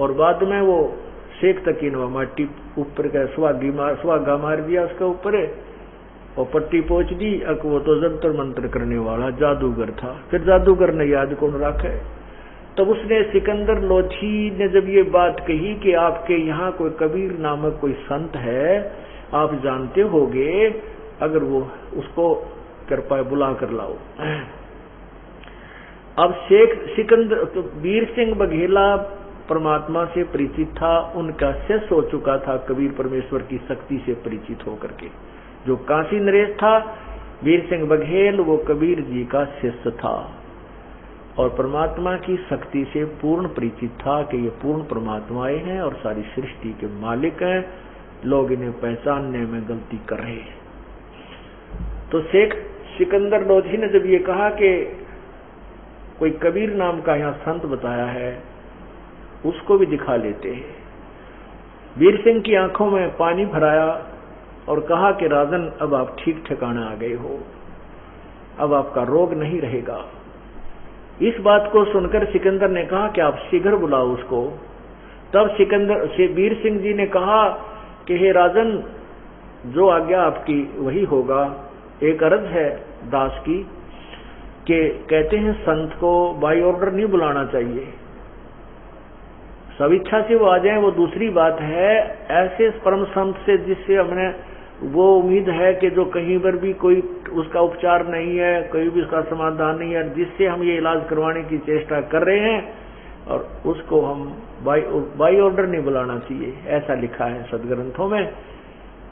और बाद में वो शेख तकीन माटी ऊपर का सुहागा मार दिया उसके ऊपर और पट्टी पहुंच दी। अब वो तो जंतर मंत्र करने वाला जादूगर था, फिर जादूगर ने याद कौन रखे। तब उसने सिकंदर लोधी ने जब ये बात कही कि आपके यहाँ कोई कबीर नामक कोई संत है, आप जानते होंगे, अगर वो उसको कृपा है, बुला कर लाओ। अब शेख सिकंदर तो वीर सिंह बघेला परमात्मा से परिचित था, उनका शिष्य हो चुका था कबीर परमेश्वर की शक्ति से परिचित होकर के। जो काशी नरेश था वीर सिंह बघेल, वो कबीर जी का शिष्य था और परमात्मा की शक्ति से पूर्ण परिचित था कि ये पूर्ण परमात्माएं हैं और सारी सृष्टि के मालिक हैं, लोग इन्हें पहचानने में गलती कर रहे हैं। तो शेख सिकंदर लोधी ने जब ये कहा कि कोई कबीर नाम का यहाँ संत बताया है, उसको भी दिखा लेते हैं। वीर सिंह की आंखों में पानी भराया और कहा कि राजन, अब आप ठीक ठिकाना आ गए हो, अब आपका रोग नहीं रहेगा। इस बात को सुनकर सिकंदर ने कहा कि आप शीघ्र बुलाओ उसको। तब सिकंदर से वीर सिंह जी ने कहा कि हे राजन, जो आज्ञा आपकी वही होगा। एक अर्ज है दास की कि कहते हैं संत को बाई ऑर्डर नहीं बुलाना चाहिए, सब इच्छा से वो आ जाए वो दूसरी बात है। ऐसे परम संत से जिससे हमने वो उम्मीद है कि जो कहीं पर भी कोई उसका उपचार नहीं है, कोई भी उसका समाधान नहीं है, जिससे हम ये इलाज करवाने की चेष्टा कर रहे हैं, और उसको हम बाई ऑर्डर नहीं बुलाना चाहिए, ऐसा लिखा है सदग्रंथों में।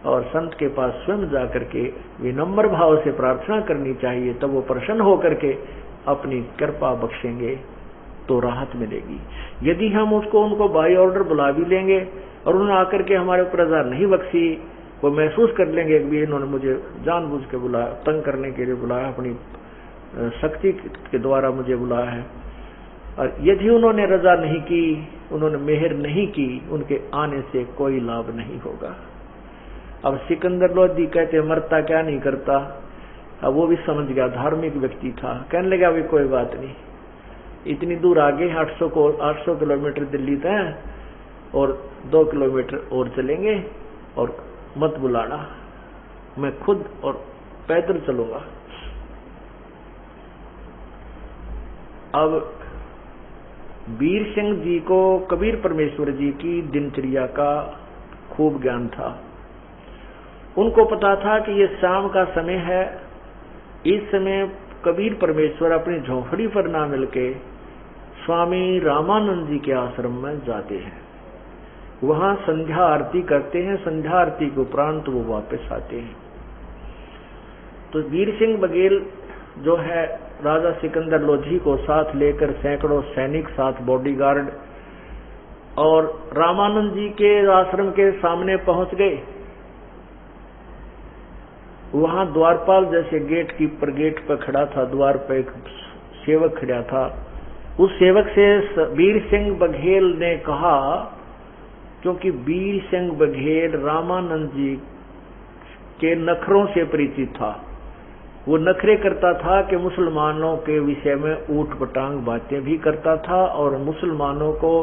और संत के पास स्वयं जाकर के विनम्र भाव से प्रार्थना करनी चाहिए, तब वो प्रसन्न होकर के अपनी कृपा बख्शेंगे तो राहत मिलेगी। यदि हम उनको बाई ऑर्डर बुला भी लेंगे और उन्होंने आकर के हमारे ऊपर रजा नहीं बख्शी, वो महसूस कर लेंगे कि इन्होंने मुझे जानबूझ के बुलाया, तंग करने के लिए बुलाया, अपनी शक्ति के द्वारा मुझे बुलाया है। और यदि उन्होंने रजा नहीं की, उन्होंने मेहर नहीं की, उनके आने से कोई लाभ नहीं होगा। अब सिकंदर लोधी कहते मरता क्या नहीं करता। अब वो भी समझ गया, धार्मिक व्यक्ति था, कहने लगा अभी कोई बात नहीं, इतनी दूर आगे 800 किलोमीटर दिल्ली तय और 2 किलोमीटर और चलेंगे और मत बुलाना, मैं खुद और पैदल चलूंगा। अब वीर सिंह जी को कबीर परमेश्वर जी की दिनचर्या का खूब ज्ञान था। उनको पता था कि ये शाम का समय है, इस समय कबीर परमेश्वर अपनी झोंपड़ी पर ना मिलके स्वामी रामानंद जी के आश्रम में जाते हैं, वहां संध्या आरती करते हैं, संध्या आरती के उपरांत वो वापस आते हैं। तो वीर सिंह बघेल जो है राजा सिकंदर लोधी को साथ लेकर सैकड़ों सैनिक, साथ बॉडीगार्ड, और रामानंद जी के आश्रम के सामने पहुंच गए। वहां द्वारपाल जैसे गेट कीपर गेट पर खड़ा था, द्वार पर एक सेवक खड़ा था। उस सेवक से वीर सिंह बघेल ने कहा, क्योंकि वीर सिंह बघेल रामानंद जी के नखरों से परिचित था, वो नखरे करता था कि मुसलमानों के विषय में ऊट पटांग बातें भी करता था और मुसलमानों को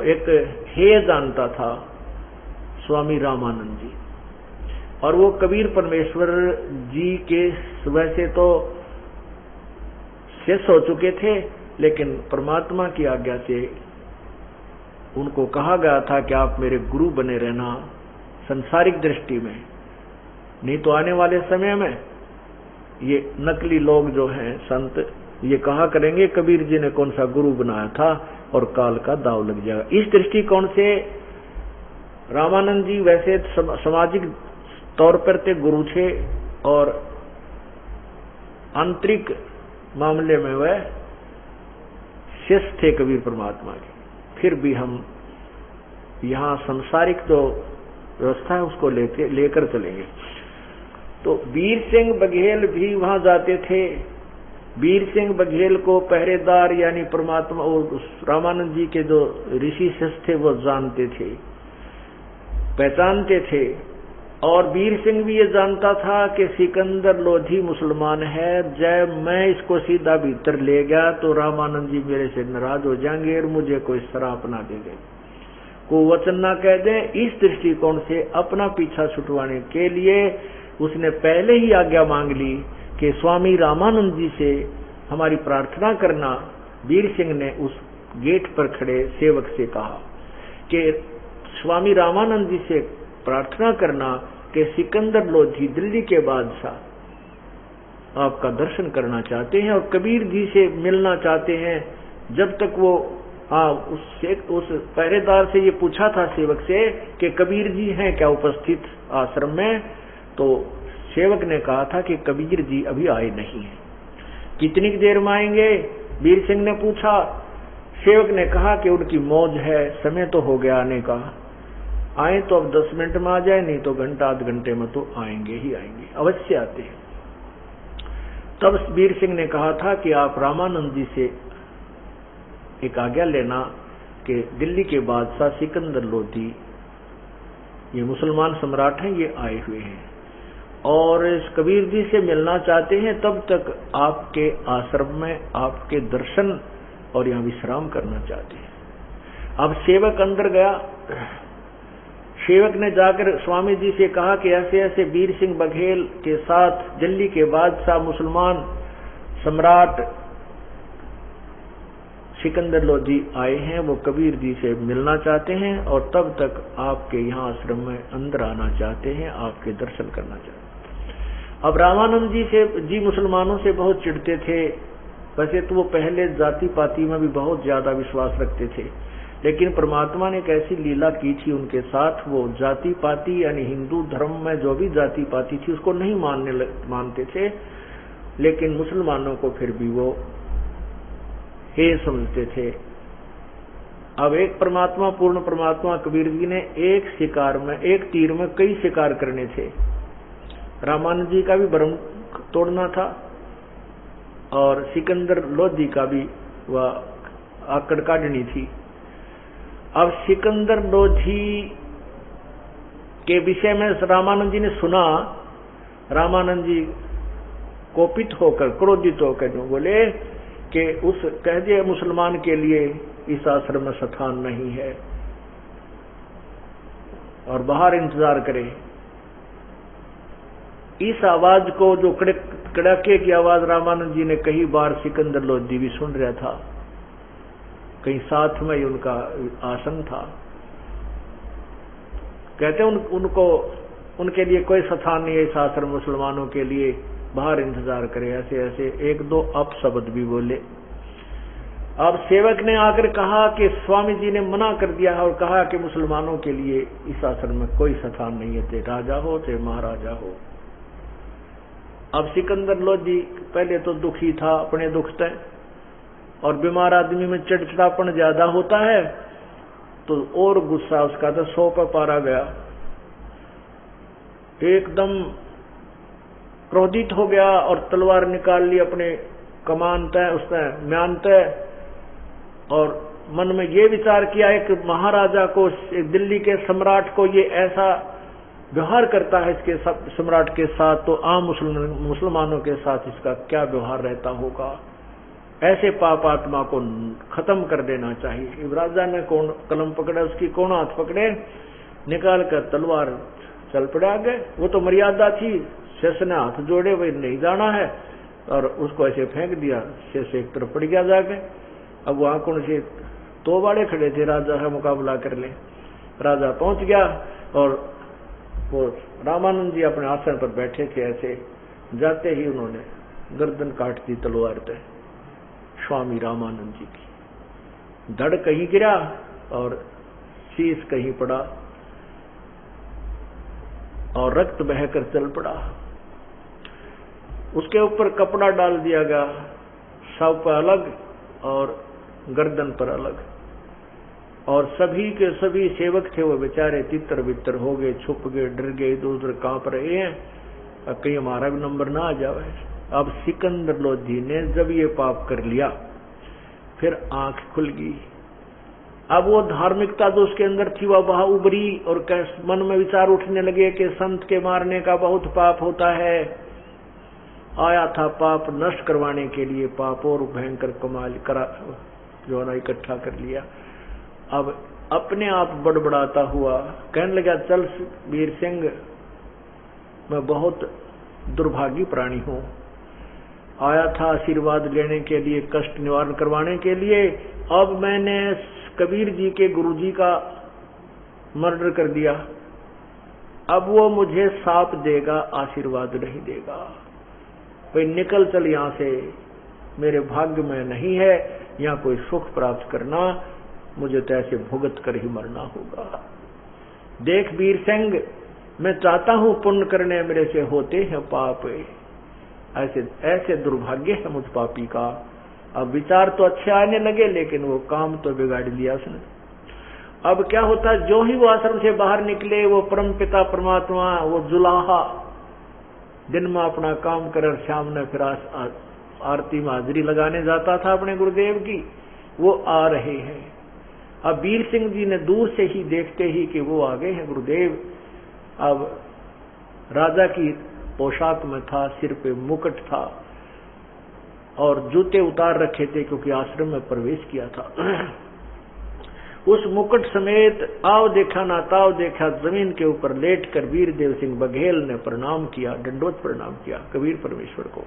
एक हेय जानता था स्वामी रामानंद जी। और वो कबीर परमेश्वर जी के वैसे तो शिष्य हो चुके थे, लेकिन परमात्मा की आज्ञा से उनको कहा गया था कि आप मेरे गुरु बने रहना संसारिक दृष्टि में, नहीं तो आने वाले समय में ये नकली लोग जो हैं संत ये कहा करेंगे कबीर जी ने कौन सा गुरु बनाया था और काल का दाव लग जाएगा। इस दृष्टिकोण से रामानंद जी वैसे सामाजिक तौर पर ते गुरु थे और आंतरिक मामले में वह शिष्य थे कबीर परमात्मा के। फिर भी हम यहाँ सांसारिक जो व्यवस्था है उसको लेकर चलेंगे। तो वीर सिंह बघेल भी वहां जाते थे। वीर सिंह बघेल को पहरेदार यानी परमात्मा और रामानंद जी के जो ऋषि शिष्य थे वो जानते थे, पहचानते थे। और वीर सिंह भी ये जानता था कि सिकंदर लोधी मुसलमान है, जब मैं इसको सीधा भीतर ले गया तो रामानंद जी मेरे से नाराज हो जाएंगे और मुझे कोई श्राप ना दे दे, को वचन ना कह दे। इस दृष्टिकोण से अपना पीछा छुटवाने के लिए उसने पहले ही आज्ञा मांग ली कि स्वामी रामानंद जी से हमारी प्रार्थना करना। वीर सिंह ने उस गेट पर खड़े सेवक से कहा कि स्वामी रामानंद जी से प्रार्थना करना कि सिकंदर लोधी दिल्ली के बादशाह आपका दर्शन करना चाहते हैं और कबीर जी से मिलना चाहते हैं। जब तक वो उस पहरेदार से ये पूछा था सेवक से कि कबीर जी हैं क्या उपस्थित आश्रम में, तो सेवक ने कहा था कि कबीर जी अभी आए नहीं हैं। कितनी देर में आएंगे, वीर सिंह ने पूछा। सेवक ने कहा कि उनकी मौज है, समय तो हो गया आने का, आए तो अब 10 मिनट में आ जाए, नहीं तो घंटा आध घंटे में तो आएंगे ही आएंगे, अवश्य आते हैं। तब वीर सिंह ने कहा था कि आप रामानंद जी से एक आज्ञा लेना कि दिल्ली के बादशाह सिकंदर लोधी, ये मुसलमान सम्राट हैं, ये आए हुए हैं और इस कबीर जी से मिलना चाहते हैं, तब तक आपके आश्रम में आपके दर्शन और यहाँ विश्राम करना चाहते हैं। अब सेवक अंदर गया। सेवक ने जाकर स्वामी जी से कहा कि ऐसे ऐसे वीर सिंह बघेल के साथ दिल्ली के बादशाह मुसलमान सम्राट सिकंदर लोधी आए हैं, वो कबीर जी से मिलना चाहते हैं और तब तक आपके यहाँ आश्रम में अंदर आना चाहते हैं, आपके दर्शन करना चाहते हैं। अब रामानंद जी मुसलमानों से बहुत चिढ़ते थे। वैसे तो वो पहले जाति पाति में भी बहुत ज्यादा विश्वास रखते थे, लेकिन परमात्मा ने एक ऐसी लीला की थी उनके साथ, वो जाति पाति यानी हिंदू धर्म में जो भी जाति पाति थी उसको नहीं मानते थे, लेकिन मुसलमानों को फिर भी वो हे समझते थे। अब एक परमात्मा, पूर्ण परमात्मा कबीर जी ने एक शिकार में, एक तीर में कई शिकार करने थे। रामानंद जी का भी भ्रम तोड़ना था और सिकंदर लोधी का भी वह आकड़ काटनी थी। अब सिकंदर लोधी के विषय में रामानंद जी ने सुना। रामानंद जी कोपित होकर, क्रोधित होकर जो बोले कि उस कह दिए मुसलमान के लिए इस आश्रम में स्थान नहीं है और बाहर इंतजार करे। इस आवाज को, जो कड़ाके की आवाज रामानंद जी ने कई बार सिकंदर लोधी भी सुन रहा था, कहीं साथ में ही उनका आसन था। कहते उनको उनके लिए कोई स्थान नहीं है इस आश्रम, मुसलमानों के लिए बाहर इंतजार करे, ऐसे ऐसे एक दो अपशब्द भी बोले। अब सेवक ने आकर कहा कि स्वामी जी ने मना कर दिया है और कहा कि मुसलमानों के लिए इस आश्रम में कोई स्थान नहीं है, चाहे राजा हो चाहे महाराजा हो। अब सिकंदर लोधी पहले तो दुखी था अपने दुख से, और बीमार आदमी में चिड़चिड़ापन ज्यादा होता है तो और गुस्सा उसका तो 100 पर पारा गया। एकदम क्रोधित हो गया और तलवार निकाल ली अपने कमान तय, उसने म्यान तय, और मन में ये विचार किया एक महाराजा को, एक दिल्ली के सम्राट को ये ऐसा व्यवहार करता है इसके सम्राट के साथ, तो आम मुसलमानों के साथ इसका क्या व्यवहार रहता होगा। ऐसे पाप आत्मा को खत्म कर देना चाहिए। राजा ने कौन कलम पकड़ा, उसकी कौन हाथ पकड़े, निकाल कर तलवार चल पड़े आगे। वो तो मर्यादा थी, शेष ने हाथ जोड़े, वही नहीं जाना है, और उसको ऐसे फेंक दिया, शेष एक तरफ पड़ गया जाके। अब वहां कौन से 2 बाड़े खड़े थे, राजा का मुकाबला कर ले। राजा पहुंच गया और वो रामानंद जी अपने आसन पर बैठे थे, ऐसे जाते ही उन्होंने गर्दन काट दी तलवार से स्वामी रामानंद जी की। धड़ कहीं गिरा और शीश कहीं पड़ा और रक्त बहकर चल पड़ा। उसके ऊपर कपड़ा डाल दिया गया, शव पर अलग और गर्दन पर अलग, और सभी के सभी सेवक थे वो बेचारे तितर बितर हो गए, छुप गए, डर गए, इधर उधर कांप रहे हैं, अब कहीं हमारा भी नंबर ना आ जाए। अब सिकंदर लोधी ने जब ये पाप कर लिया, फिर आंख खुल गई। अब वो धार्मिकता जो उसके अंदर थी वह वहां उभरी और मन में विचार उठने लगे कि संत के मारने का बहुत पाप होता है। आया था पाप नष्ट करवाने के लिए, पाप और भयंकर कमाल करा जो ना इकट्ठा कर लिया। अब अपने आप बड़बड़ाता हुआ कहने लगा, चल वीर सिंह, मैं बहुत दुर्भागी प्राणी हूं, आया था आशीर्वाद लेने के लिए, कष्ट निवारण करवाने के लिए। अब मैंने कबीर जी के गुरुजी का मर्डर कर दिया, अब वो मुझे साप देगा, आशीर्वाद नहीं देगा। भाई निकल चल यहाँ से, मेरे भाग्य में नहीं है यहाँ कोई सुख प्राप्त करना, मुझे तो ऐसे भुगत कर ही मरना होगा। देख वीरसिंह, मैं चाहता हूं पुण्य करने, मेरे से होते हैं पाप, ऐसे ऐसे दुर्भाग्य है मुझ पापी का। अब विचार तो अच्छे आने लगे, लेकिन वो काम तो बिगाड़ लिया उसने। अब क्या होता, जो ही वो आश्रम से बाहर निकले, वो परम पिता परमात्मा, वो जुलाहा दिन में अपना काम कर, शाम ने फिर आरती में हाजिरी लगाने जाता था अपने गुरुदेव की, वो आ रहे हैं। अब वीर सिंह जी ने दूर से ही देखते ही कि वो आ गए हैं गुरुदेव। अब राजा की पोशाक में था, सिर पे मुकुट था और जूते उतार रखे थे क्योंकि आश्रम में प्रवेश किया था। उस मुकुट समेत आओ देखा ना ताव देखा, जमीन के ऊपर लेटकर वीरदेव सिंह बघेल ने प्रणाम किया, दंडवत प्रणाम किया कबीर परमेश्वर को।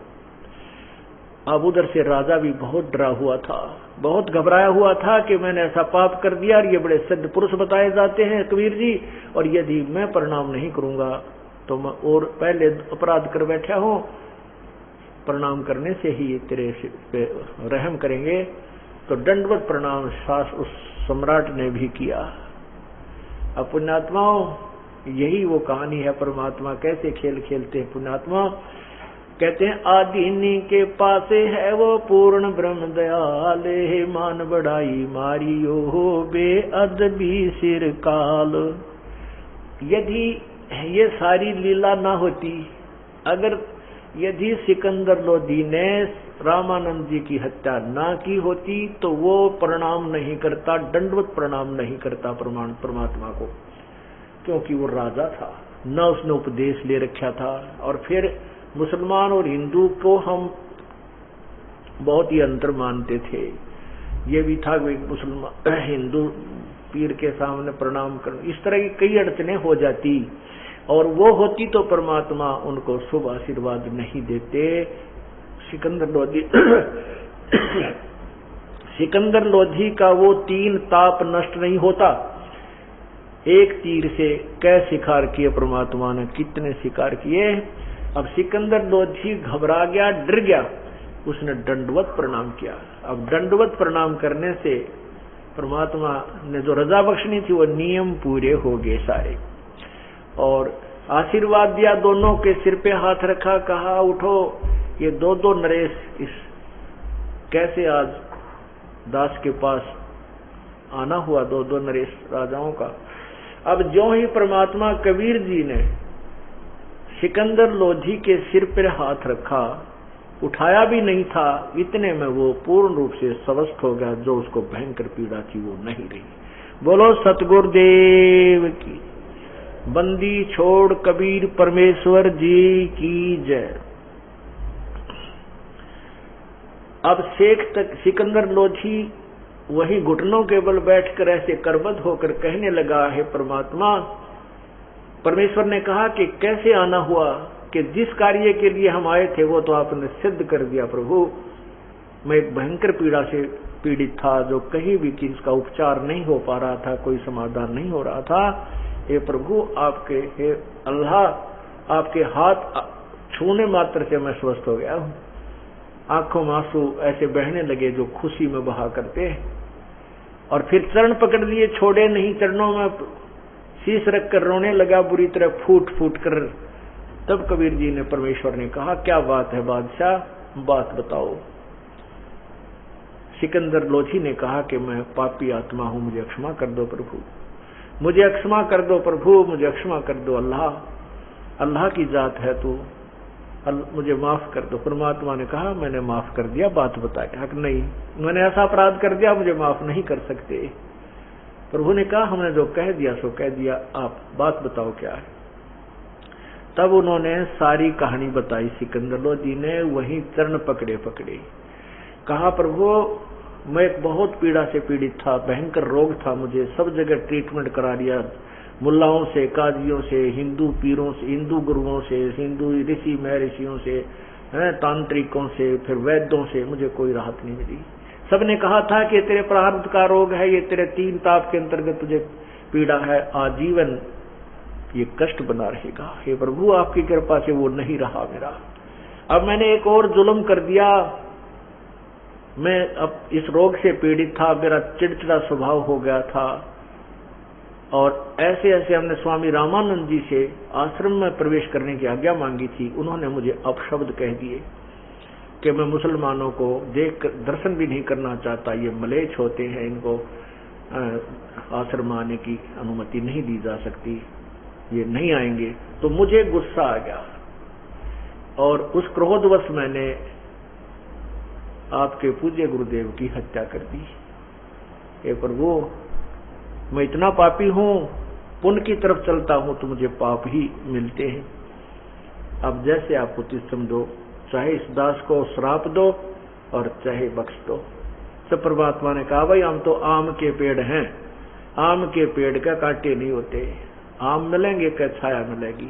अब उधर से राजा भी बहुत डरा हुआ था, बहुत घबराया हुआ था कि मैंने ऐसा पाप कर दिया, और ये बड़े सिद्ध पुरुष बताए जाते हैं कबीर जी, और यदि मैं प्रणाम नहीं करूंगा तो मैं और पहले अपराध कर बैठा हूं, प्रणाम करने से ही तेरे पे रहम करेंगे। तो दंडवत प्रणाम सास उस सम्राट ने भी किया। अब पुण्यात्माओं, यही वो कहानी है, परमात्मा कैसे खेल खेलते हैं। पुण्यात्मा कहते हैं आदि के पासे है वो पूर्ण ब्रह्म दयाले, मान बढ़ाई मारियो हो बेअदबी सिर काल। यदि ये सारी लीला ना होती, अगर यदि सिकंदर लोधी ने रामानंद जी की हत्या ना की होती, तो वो प्रणाम नहीं करता, दंडवत प्रणाम नहीं करता परमात्मा को, क्योंकि वो राजा था, न उसने उपदेश ले रखा था। और फिर मुसलमान और हिंदू को हम बहुत ही अंतर मानते थे। ये भी था कि मुसलमान हिंदू पीर के सामने प्रणाम कर, इस तरह की कई अड़चने हो जाती, और वो होती तो परमात्मा उनको शुभ आशीर्वाद नहीं देते। सिकंदर लोधी सिकंदर लोधी का वो 3 ताप नष्ट नहीं होता। एक तीर से कै शिकार किए परमात्मा ने, कितने शिकार किए। अब सिकंदर लोधी घबरा गया, डर गया, उसने दंडवत प्रणाम किया। अब दंडवत प्रणाम करने से परमात्मा ने जो रजा बख्शनी थी वो नियम पूरे हो गए सारे, और आशीर्वाद दिया, दोनों के सिर पे हाथ रखा, कहा उठो। ये दो नरेश इस कैसे आज दास के पास आना हुआ, दो नरेश राजाओं का। अब जो ही परमात्मा कबीर जी ने सिकंदर लोधी के सिर पर हाथ रखा, उठाया भी नहीं था, इतने में वो पूर्ण रूप से स्वस्थ हो गया। जो उसको भयंकर पीड़ा थी वो नहीं रही। बोलो सतगुरुदेव की। बंदी छोड़ कबीर परमेश्वर जी की जय। अब शेख तक सिकंदर लोधी वही घुटनों के बल बैठकर ऐसे करबद्ध होकर कहने लगा, है परमात्मा। परमेश्वर ने कहा कि कैसे आना हुआ, कि जिस कार्य के लिए हम आए थे वो तो आपने सिद्ध कर दिया प्रभु। मैं एक भयंकर पीड़ा से पीड़ित था, जो कहीं भी किसका उपचार नहीं हो पा रहा था, कोई समाधान नहीं हो रहा था। हे प्रभु, आपके हे अल्लाह, आपके हाथ छूने मात्र से मैं स्वस्थ हो गया हूँ। आंखों में आंसू ऐसे बहने लगे जो खुशी में बहा करते हैं, और फिर चरण पकड़ लिए, छोड़े नहीं, चरणों में शीश रखकर रोने लगा बुरी तरह फूट फूट कर। तब कबीर जी ने, परमेश्वर ने कहा, क्या बात है बादशाह, बात बताओ। सिकंदर लोधी ने कहा कि मैं पापी आत्मा हूं, मुझे क्षमा कर दो प्रभु, मुझे क्षमा कर दो प्रभु, मुझे क्षमा कर दो। अल्लाह, अल्लाह की जात है तू, मुझे माफ कर दो। परमात्मा ने कहा, मैंने माफ कर दिया, बात बताया। हक नहीं, मैंने ऐसा अपराध कर दिया, मुझे माफ नहीं कर सकते। प्रभु ने कहा, हमने जो कह दिया सो कह दिया, आप बात बताओ क्या है। तब उन्होंने सारी कहानी बताई। सिकंदर लोधी ने वहीं चरण पकड़े पकड़े कहा, प्रभु मैं एक बहुत पीड़ा से पीड़ित था, भयंकर रोग था, मुझे सब जगह ट्रीटमेंट करा लिया, मुल्लाओं से, काजियों से, हिंदू पीरों से, हिंदू गुरुओं से, हिंदू ऋषि महर्षियों से, तांत्रिकों से, फिर वैद्यों से, मुझे कोई राहत नहीं मिली। सबने कहा था कि तेरे प्रारब्ध का रोग है, ये तेरे 3 ताप के अंतर्गत तुझे पीड़ा है, आजीवन ये कष्ट बना रहेगा। हे प्रभु, आपकी कृपा से वो नहीं रहा मेरा। अब मैंने एक और जुल्म कर दिया। मैं अब इस रोग से पीड़ित था, मेरा चिड़चिड़ा स्वभाव हो गया था, और ऐसे ऐसे हमने स्वामी रामानंद जी से आश्रम में प्रवेश करने की आज्ञा मांगी थी। उन्होंने मुझे अपशब्द कह दिए कि मैं मुसलमानों को देख दर्शन भी नहीं करना चाहता, ये मलेच्छ होते हैं, इनको आश्रम आने की अनुमति नहीं दी जा सकती, ये नहीं आएंगे। तो मुझे गुस्सा आ गया और उस क्रोधवश मैंने आपके पूज्य गुरुदेव की हत्या कर दी। हे प्रभु, मैं इतना पापी हूं, पुण्य की तरफ चलता हूं तो मुझे पाप ही मिलते हैं। अब जैसे आप उचित समझो, चाहे इस दास को श्राप दो और चाहे बख्श दो। सब परमात्मा ने कहा, भाई हम तो आम के पेड़ हैं, आम के पेड़ का कांटे नहीं होते, आम मिलेंगे क्या छाया मिलेगी,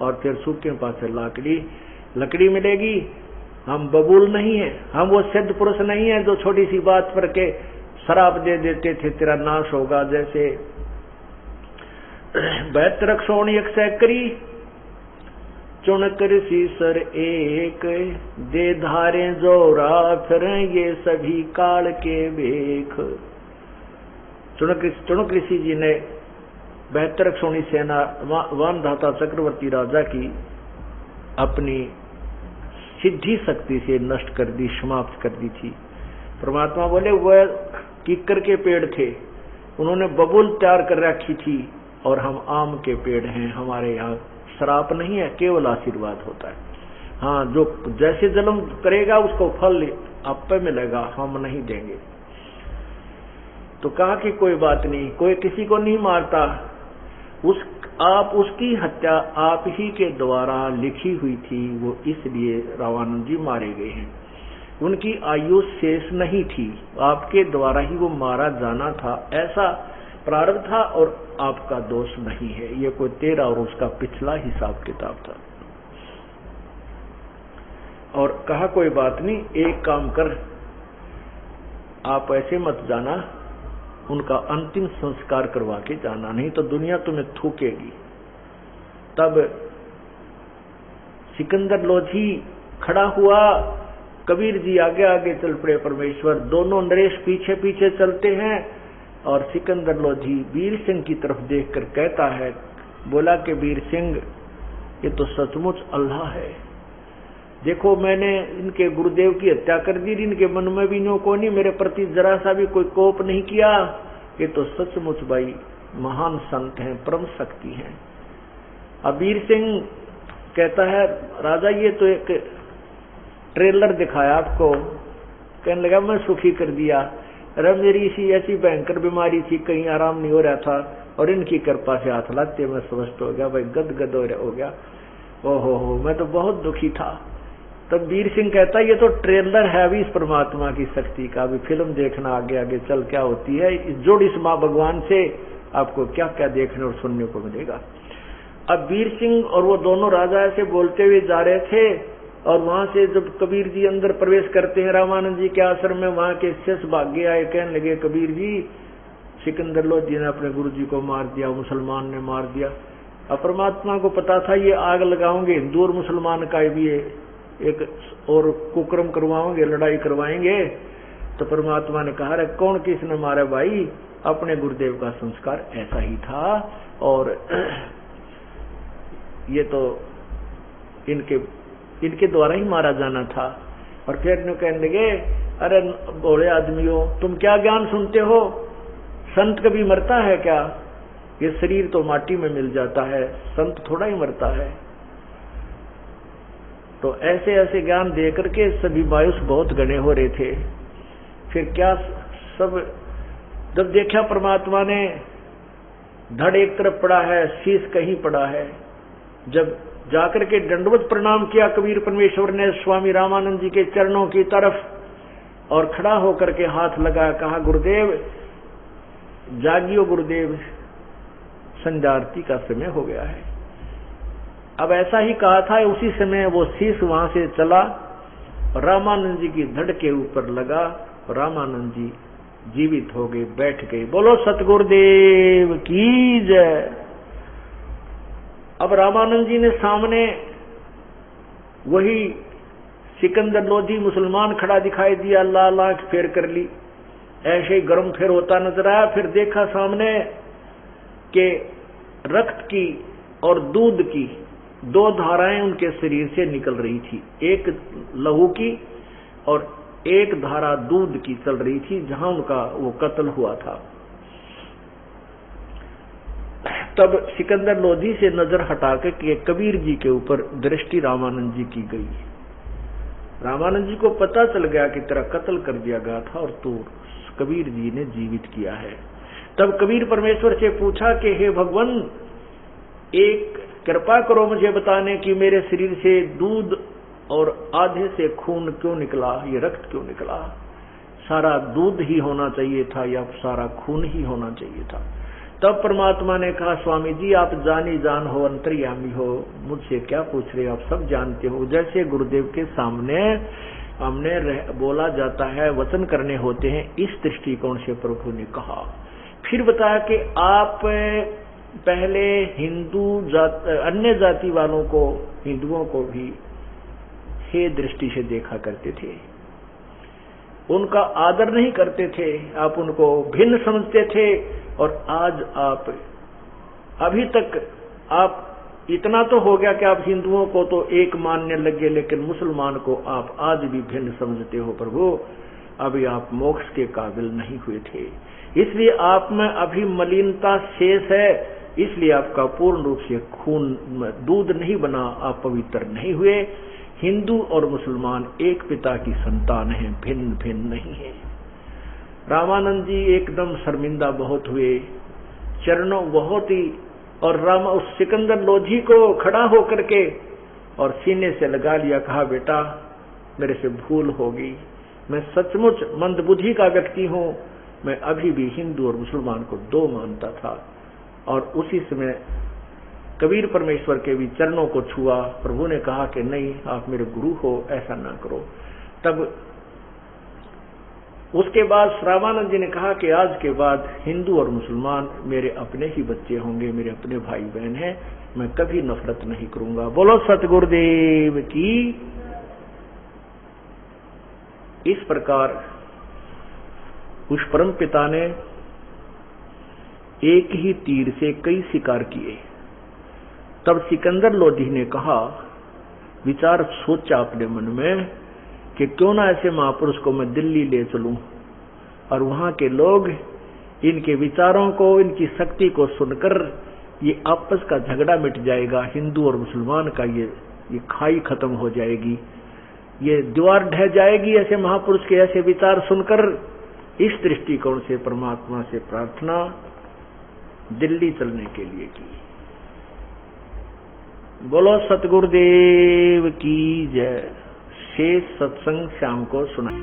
और फिर सूखे पास लकड़ी मिलेगी। हम बबूल नहीं है, हम वो सिद्ध पुरुष नहीं है जो छोटी सी बात पर के शराब दे देते थे तेरा नाश होगा। जैसे 72 करी चुनकर सीसर एक, दे धारे जोरा फिर ये सभी काल के भेख। चुनक ऋषि जी ने 72 सेना वानधाता चक्रवर्ती राजा की अपनी सिद्धि शक्ति से नष्ट कर दी, समाप्त कर दी थी। परमात्मा बोले वह कीकर के पेड़ थे, उन्होंने बबूल तैयार कर रखी थी, और हम आम के पेड़ हैं। हमारे यहाँ श्राप नहीं है, केवल आशीर्वाद होता है। हाँ, जो जैसे जन्म करेगा उसको फल आप पे मिलेगा, हम नहीं देंगे। तो कहा कि कोई बात नहीं, कोई किसी को नहीं मारता, आप उसकी हत्या आप ही के द्वारा लिखी हुई थी, वो इसलिए रामानंद जी मारे गए हैं। उनकी आयु शेष नहीं थी, आपके द्वारा ही वो मारा जाना था, ऐसा प्रारब्ध था, और आपका दोष नहीं है। ये कोई तेरा और उसका पिछला हिसाब किताब था। और कहा कोई बात नहीं, एक काम कर, आप ऐसे मत जाना, उनका अंतिम संस्कार करवा के जाना, नहीं तो दुनिया तुम्हें थूकेगी। तब सिकंदर लोधी खड़ा हुआ, कबीर जी आगे आगे चल पड़े, परमेश्वर दोनों नरेश पीछे पीछे चलते हैं, और सिकंदर लोधी वीर सिंह की तरफ देखकर कहता है, बोला कि वीर सिंह, ये तो सचमुच अल्लाह है। देखो, मैंने इनके गुरुदेव की हत्या कर दी, इनके मन में भी नो को नहीं, मेरे प्रति जरा सा भी कोई कोप नहीं किया। ये तो सचमुच भाई महान संत हैं, परम शक्ति हैं। अब वीर सिंह कहता है, राजा ये तो एक ट्रेलर दिखाया आपको। कहने लगा, मैं सुखी कर दिया। अरे मेरी ऐसी भयंकर बीमारी थी, कहीं आराम नहीं हो रहा था, और इनकी कृपा से हाथ लाते मैं स्वस्थ हो गया, भाई गदगद हो गया। ओहो, मैं तो बहुत दुखी था। तब वीर सिंह कहता है, ये तो ट्रेलर है अभी इस परमात्मा की शक्ति का, अभी फिल्म देखना आगे आगे चल क्या होती है। जोड़ इस माँ भगवान से आपको क्या क्या देखने और सुनने को मिलेगा। अब वीर सिंह और वो दोनों राजा ऐसे बोलते हुए जा रहे थे, और वहां से जब कबीर जी अंदर प्रवेश करते हैं रामानंद जी के आश्रम में, वहां के शिष्य भाग्य आए, कहने लगे, कबीर जी, सिकंदर लोधी ने अपने गुरु जी को मार दिया, मुसलमान ने मार दिया। अब परमात्मा को पता था ये आग लगाओगे, हिंदू और मुसलमान का भी एक और कुकर्म करवाओगे, लड़ाई करवाएंगे। तो परमात्मा ने कहा, कौन किसने मारा भाई, अपने गुरुदेव का संस्कार ऐसा ही था, और ये तो इनके द्वारा ही मारा जाना था। और फिर कहने लगे, अरे भोले आदमियों, तुम क्या ज्ञान सुनते हो, संत कभी मरता है क्या? ये शरीर तो माटी में मिल जाता है, संत थोड़ा ही मरता है। तो ऐसे ऐसे ज्ञान दे करके सभी मायूस बहुत घने हो रहे थे। फिर क्या सब जब देखा परमात्मा ने, धड़ एक तरफ पड़ा है, शीश कहीं पड़ा है, जब जाकर के दंडवत प्रणाम किया कबीर परमेश्वर ने स्वामी रामानंद जी के चरणों की तरफ, और खड़ा होकर के हाथ लगाया, कहा, गुरुदेव जागियो गुरुदेव, संध्या आरती का समय हो गया है। अब ऐसा ही कहा था, उसी समय वो शीश वहां से चला, रामानंद जी की धड़ के ऊपर लगा, रामानंद जी जीवित हो गए, बैठ गए। बोलो सतगुरुदेव की जय। अब रामानंद जी ने सामने वही सिकंदर लोधी मुसलमान खड़ा दिखाई दिया, लाल आंख फेर कर ली, ऐसे ही गर्म फेर होता नजर आया। फिर देखा सामने के रक्त की और दूध की दो धाराएं उनके शरीर से निकल रही थी, एक लहू की और एक धारा दूध की चल रही थी, जहां उनका वो कत्ल हुआ था। तब सिकंदर लोधी से नजर हटाकर के कबीर जी के ऊपर दृष्टि रामानंद जी की गई। रामानंद जी को पता चल गया कि तेरा कत्ल कर दिया गया था और तू कबीर जी ने जीवित किया है। तब कबीर परमेश्वर से पूछा कि हे भगवान, एक कृपा करो मुझे बताने की मेरे शरीर से दूध और आधे से खून क्यों निकला, ये रक्त क्यों निकला? सारा दूध ही होना चाहिए था या सारा खून ही होना चाहिए था? तब परमात्मा ने कहा, स्वामी जी आप जानी जान हो, अंतर्यामी हो, मुझसे क्या पूछ रहे हो, आप सब जानते हो। जैसे गुरुदेव के सामने हमने बोला जाता है, वचन करने होते हैं, इस दृष्टिकोण से प्रभु ने कहा। फिर बताया कि आप पहले अन्य जाति वालों को, हिंदुओं को भी हे दृष्टि से देखा करते थे, उनका आदर नहीं करते थे, आप उनको भिन्न समझते थे। और आज आप अभी तक आप इतना तो हो गया कि आप हिंदुओं को तो एक मानने लगे, लेकिन मुसलमान को आप आज भी भिन्न समझते हो। प्रभु अभी आप मोक्ष के काबिल नहीं हुए थे, इसलिए आप में अभी मलिनता शेष है, इसलिए आपका पूर्ण रूप से खून दूध नहीं बना, आप पवित्र नहीं हुए। हिंदू और मुसलमान एक पिता की संतान हैं, भिन्न भिन्न नहीं है। रामानंद जी एकदम शर्मिंदा बहुत हुए, चरणों बहुत ही, और उस सिकंदर लोधी को खड़ा होकर के और सीने से लगा लिया, कहा बेटा मेरे से भूल होगी, मैं सचमुच मंदबुद्धि का व्यक्ति हूं, मैं अभी भी हिंदू और मुसलमान को दो मानता था। और उसी समय कबीर परमेश्वर के भी चरणों को छुआ। प्रभु ने कहा कि नहीं, आप मेरे गुरु हो, ऐसा ना करो। तब उसके बाद रामानंद जी ने कहा कि आज के बाद हिंदू और मुसलमान मेरे अपने ही बच्चे होंगे, मेरे अपने भाई बहन हैं, मैं कभी नफरत नहीं करूंगा। बोलो सतगुरुदेव की। इस प्रकार उस परम पिता ने एक ही तीर से कई शिकार किए। तब सिकंदर लोधी ने कहा, विचार सोचा अपने मन में कि क्यों ना ऐसे महापुरुष को मैं दिल्ली ले चलूं और वहां के लोग इनके विचारों को, इनकी शक्ति को सुनकर ये आपस का झगड़ा मिट जाएगा, हिंदू और मुसलमान का ये खाई खत्म हो जाएगी, ये दीवार ढह जाएगी ऐसे महापुरुष के ऐसे विचार सुनकर। इस दृष्टिकोण से परमात्मा से प्रार्थना दिल्ली चलने के लिए की। बोलो सतगुरुदेव की जय। शेष सत्संग शाम को सुनाए।